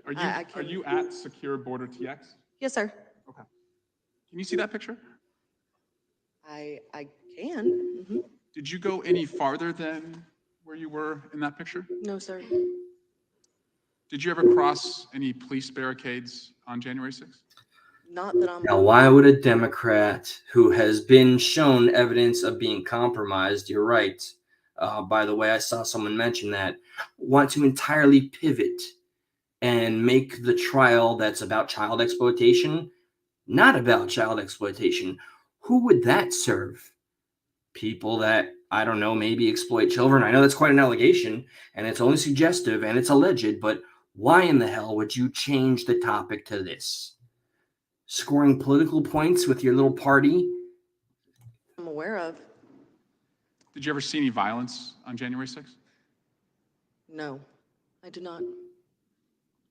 Are you at Secure Border TX? Yes, sir. Okay. Can you see that picture? I can. Mm-hmm. Did you go any farther than where you were in that picture? No, sir. Did you ever cross any police barricades on January 6th? Not that I'm. Now, why would a Democrat who has been shown evidence of being compromised, you're right, by the way, I saw someone mention that, want to entirely pivot and make the trial that's about child exploitation not about child exploitation? Who would that serve? People that, I don't know, maybe exploit children? I know that's quite an allegation, and it's only suggestive and it's alleged, but why in the hell would you change the topic to this? Scoring political points with your little party? I'm aware of. Did you ever see any violence on January 6th? No, I did not.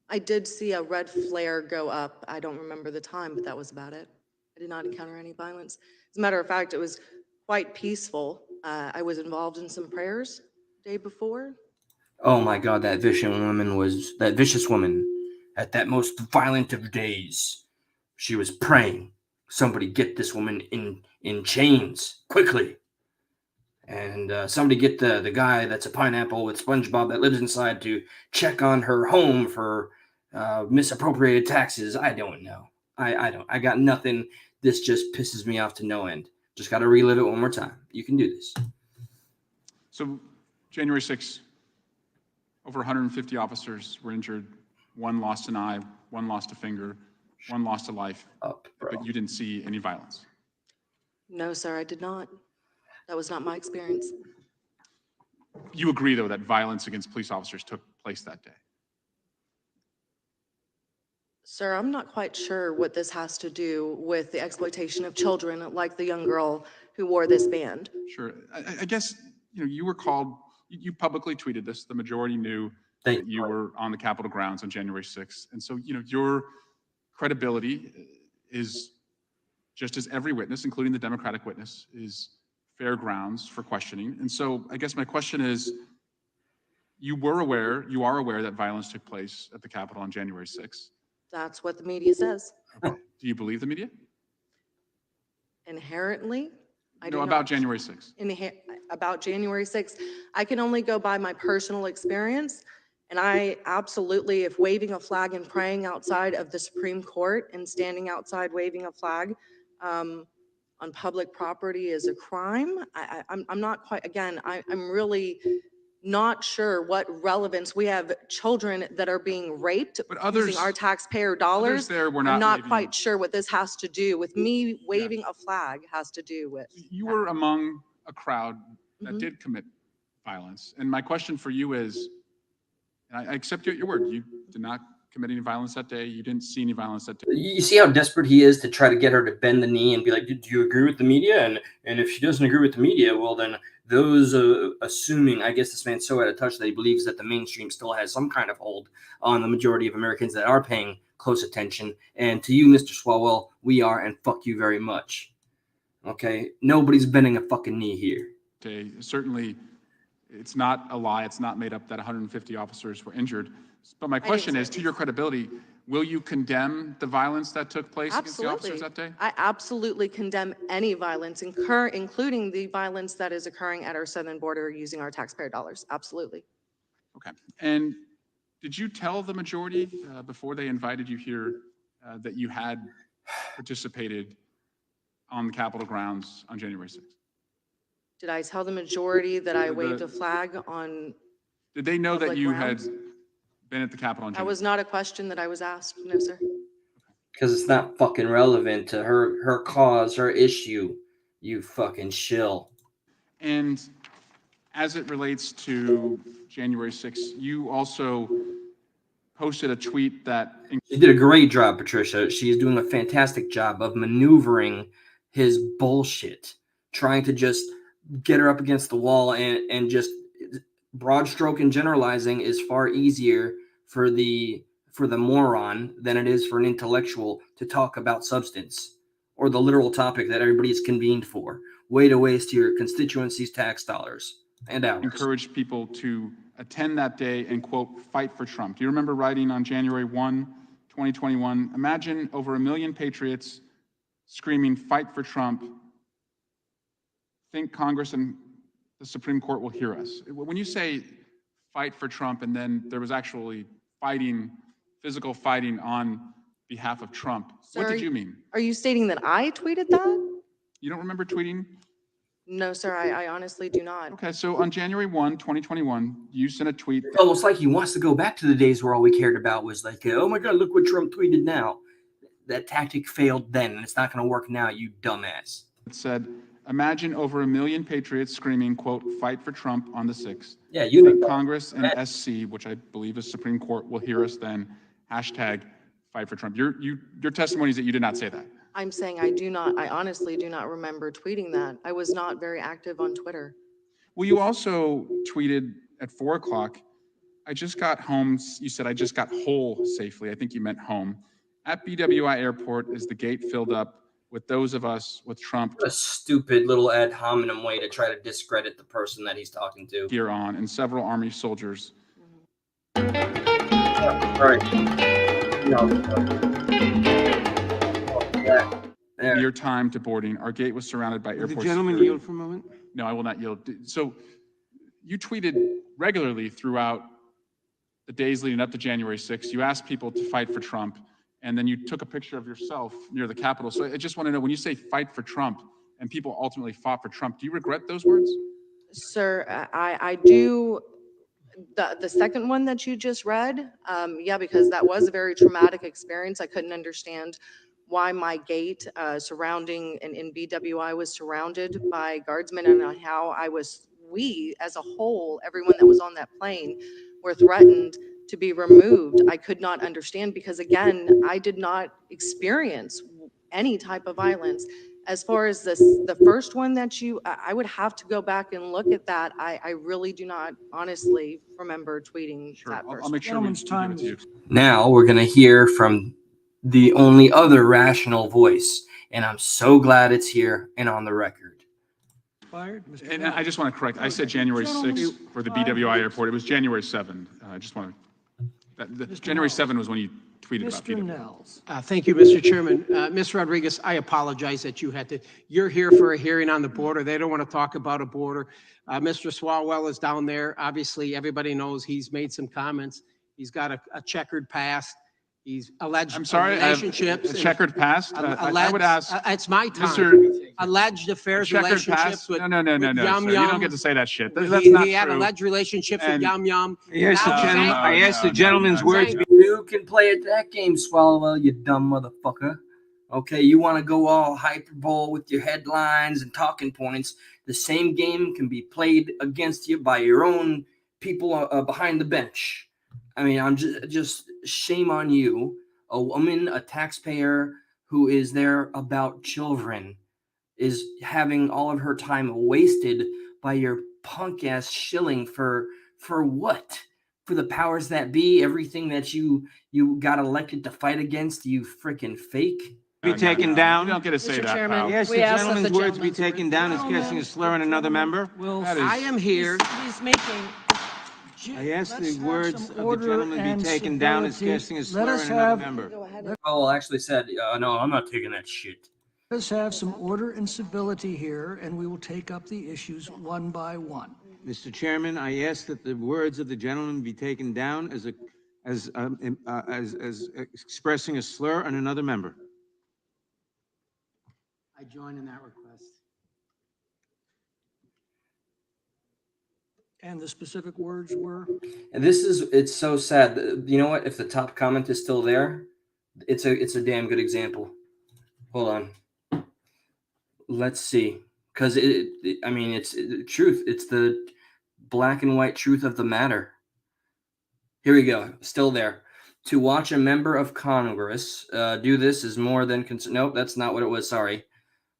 I did see a red flare go up. I don't remember the time, but that was about it. I did not encounter any violence. As a matter of fact, it was quite peaceful. I was involved in some prayers the day before. Oh my God, that vicious woman at that most violent of days. She was praying, somebody get this woman in chains quickly. And somebody get the guy that's a pineapple with SpongeBob that lives inside to check on her home for misappropriated taxes. I don't know. I got nothing. This just pisses me off to no end. Just got to relive it one more time. You can do this. So January 6th, over 150 officers were injured. One lost an eye, one lost a finger, one lost a life. But you didn't see any violence. No, sir, I did not. That was not my experience. You agree, though, that violence against police officers took place that day? Sir, I'm not quite sure what this has to do with the exploitation of children, like the young girl who wore this band. Sure. I guess, you were called, you publicly tweeted this, the majority knew that you were on the Capitol grounds on January 6th. And so, your credibility is, just as every witness, including the Democratic witness, is fair grounds for questioning. And so I guess my question is, you are aware that violence took place at the Capitol on January 6th. That's what the media says. Do you believe the media? Inherently, I do No, not. about January 6th. About January 6th, I can only go by my personal experience. And I absolutely, if waving a flag and praying outside of the Supreme Court and standing outside waving a flag on public property is a crime, I'm not quite, again, I'm really not sure what relevance. We have children that are being raped using our taxpayer dollars. There were I'm not not waving- quite sure what this has to do with me waving a flag has to do with. You were among a crowd that Mhm. did commit violence. And my question for you is, and I accept your word, you did not commit any violence that day. You didn't see any violence that day. You see how desperate he is to try to get her to bend the knee and be like, do you agree with the media? And if she doesn't agree with the media, well, then those assuming, I guess this man's so out of touch that he believes that the mainstream still has some kind of hold on the majority of Americans that are paying close attention. And to you, Mr. Swalwell, we are, and fuck you very much. Okay? Nobody's bending a fucking knee here. Okay, certainly it's not a lie. It's not made up that 150 officers were injured. But my question is, to your credibility, will you condemn the violence that took place against the officers that day? I absolutely condemn any violence, including the violence that is occurring at our southern border using our taxpayer dollars. Absolutely. Okay. And did you tell the majority before they invited you here that you had participated on the Capitol grounds on January 6th? Did I tell the majority that I waved a flag on? Did they know that public you grounds? had been at the Capitol on That January 6th? was not a question that I was asked. No, sir. Because it's not fucking relevant to her cause, her issue, you fucking shill. And as it relates to January 6th, you also posted a tweet that... She did a great job, Patricia. She's doing a fantastic job of maneuvering his bullshit, trying to just get her up against the wall and just broad stroke and generalizing is far easier for the moron than it is for an intellectual to talk about substance or the literal topic that everybody's convened for. Way to waste your constituency's tax dollars and ours. Encourage people to attend that day and, quote, fight for Trump. Do you remember writing on January 1, 2021, imagine over 1 million patriots screaming, fight for Trump. Think Congress and the Supreme Court will hear us. When you say fight for Trump and then there was actually fighting, physical fighting on behalf of Trump. Sir, What did you mean? Are you stating that I tweeted that? You don't remember tweeting? No, sir, I honestly do not. Okay, so on January 1, 2021, you sent a tweet. It's almost like he wants to go back to the days where all we cared about was like, oh my God, look what Trump tweeted now. That tactic failed then, and it's not going to work now, you dumbass. It said, imagine over 1 million patriots screaming, quote, fight for Trump on the 6th. Yeah, you know. Congress and SC, which I believe is Supreme Court, will hear us then. Hashtag fight for Trump. Your testimony is that you did not say that. I'm saying I honestly do not remember tweeting that. I was not very active on Twitter. Well, you also tweeted at 4 o'clock, I just got home. You said, I just got whole safely. I think you meant home. At BWI Airport, is the gate filled up with those of us with Trump A stupid little ad hominem way to try to discredit the person that he's talking to. gear on and several Army soldiers? All right. Your time to boarding. Our gate was surrounded by airport The gentleman security. yield for a moment. No, I will not yield. So you tweeted regularly throughout the days leading up to January 6th. You asked people to fight for Trump, and then you took a picture of yourself near the Capitol. So I just want to know, when you say fight for Trump and people ultimately fought for Trump, do you regret those words? Sir, I do. The second one that you just read, yeah, because that was a very traumatic experience. I couldn't understand why my gate surrounding and in BWI was surrounded by guardsmen, and how we as a whole, everyone that was on that plane, were threatened to be removed. I could not understand, because again, I did not experience any type of violence. As far as the first one that I would have to go back and look at that. I really do not honestly remember tweeting that first. I'll make sure we give it to you. Now we're going to hear from the only other rational voice, and I'm so glad it's here and on the record. And I just want to correct. I said January 6th for the BWI airport. It was January 7th. I just want to. January 7th was when you tweeted about Mr. BWI. Nels. Thank you, Mr. Chairman. Ms. Rodriguez, I apologize that you had to, you're here for a hearing on the border. They don't want to talk about a border. Mr. Swalwell is down there. Obviously, everybody knows he's made some comments. He's got a checkered past. He's alleged relationships. A checkered past? I would ask. It's my time. Mr. Alleged affairs, Checkered relationships past? with No, Yum sir. Yum. You don't get to say that shit. That's He not had true. alleged relationships with And- Yum Yum. Yes, the gentleman. I asked the gentleman's words. You can play at that game, Swalwell, you dumb motherfucker. Okay, you want to go all hyperbole with your headlines and talking points. The same game can be played against you by your own people behind the bench. I mean, I'm just shame on you. A woman, a taxpayer who is there about children, is having all of her time wasted by your punk ass shilling for what? For the powers that be, everything that you got elected to fight against, you freaking fake. Be taken down. You don't get to say Mr. that, Chairman, pal. Yes, the we ask that gentleman's the words be gentleman's taken down as casting a slur on another member. That is- I am here. He's making. I ask the Let's have words some of the order gentleman and be taken down as civility. casting a Let slur us on another have- member. Go ahead. Oh, actually said, no, I'm not taking that shit. Let's have some order and civility here, and we will take up the issues one by one. Mr. Chairman, I ask that the words of the gentleman be taken down as expressing a slur on another member. I join in that request. And the specific words were? And it's so sad. You know what? If the top comment is still there, it's a damn good example. Hold on. Let's see. Because I mean, it's the truth. It's the black and white truth of the matter. Here we go. Still there. To watch a member of Congress do this is more than nope, that's not what it was. Sorry.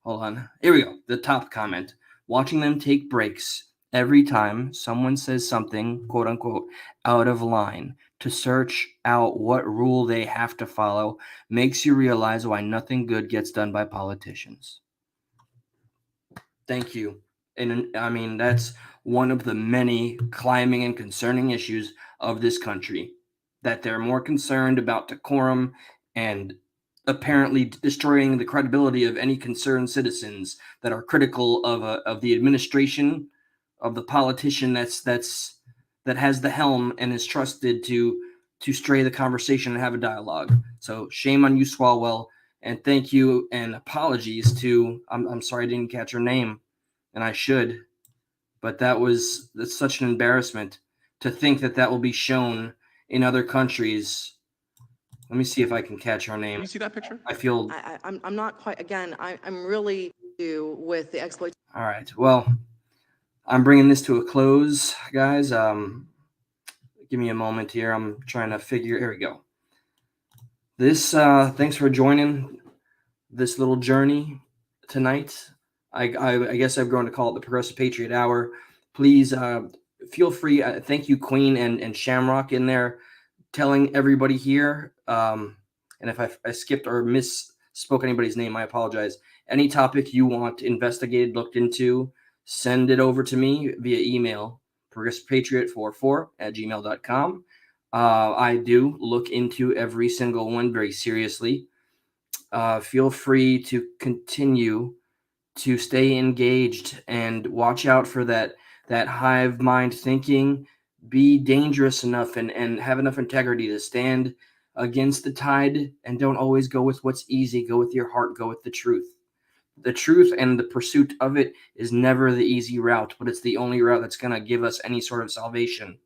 Hold on. Here we go. The top comment. Watching them take breaks every time someone says something, quote unquote, out of line to search out what rule they have to follow makes you realize why nothing good gets done by politicians. Thank you. And I mean, that's one of the many climbing and concerning issues of this country, that they're more concerned about decorum and apparently destroying the credibility of any concerned citizens that are critical of the administration, of the politician that has the helm and is trusted to to stray the conversation and have a dialogue. So shame on you, Swalwell, and thank you and apologies to, I'm sorry I didn't catch her name, and I should, but that's such an embarrassment to think that will be shown in other countries. Let me see if I can catch her name. Do you see that picture? I feel. I'm not quite, again, I'm really with the exploitation. All right. Well, I'm bringing this to a close, guys. Give me a moment here. I'm trying to figure. Here we go. This. Thanks for joining this little journey tonight. I guess I've grown to call it the Progressive Patriot Hour. Please feel free. Thank you, Queen and Shamrock in there, telling everybody here. And if I skipped or misspoke anybody's name, I apologize. Any topic you want investigated, looked into, send it over to me via email, progressivepatriot44@gmail.com. I do look into every single one very seriously. Feel free to continue to stay engaged and watch out for that hive mind thinking. Be dangerous enough and have enough integrity to stand against the tide, and don't always go with what's easy. Go with your heart. Go with the truth. The truth and the pursuit of it is never the easy route, but it's the only route that's going to give us any sort of salvation.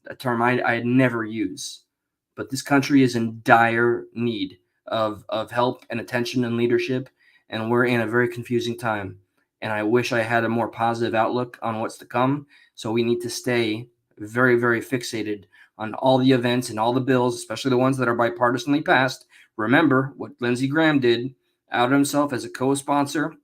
A term I'd never use. But this country is in dire need of help and attention and leadership, and we're in a very confusing time. And I wish I had a more positive outlook on what's to come. So we need to stay very, very fixated on all the events and all the bills, especially the ones that are bipartisanly passed. Remember what Lindsey Graham did, outed himself as a co-sponsor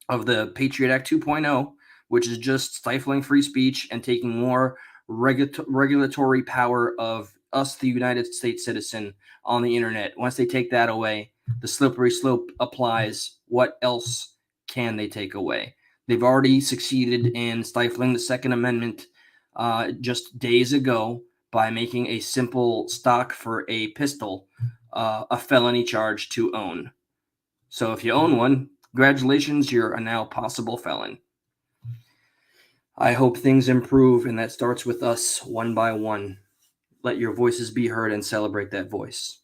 of the Patriot Act 2.0, which is just stifling free speech and taking more regulatory power of us, the United States citizen, on the internet. Once they take that away, the slippery slope applies. What else can they take away? They've already succeeded in stifling the Second Amendment just days ago by making a simple stock for a pistol a felony charge to own. So if you own one, congratulations, you're a now possible felon. I hope things improve, and that starts with us one by one. Let your voices be heard and celebrate that voice.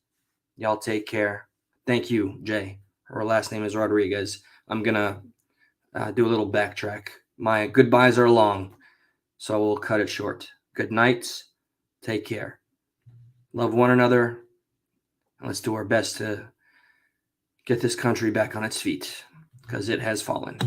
Y'all take care. Thank you, Jay. Her last name is Rodriguez. I'm going to do a little backtrack. My goodbyes are long, so we'll cut it short. Good night. Take care. Love one another. And let's do our best to get this country back on its feet, because it has fallen.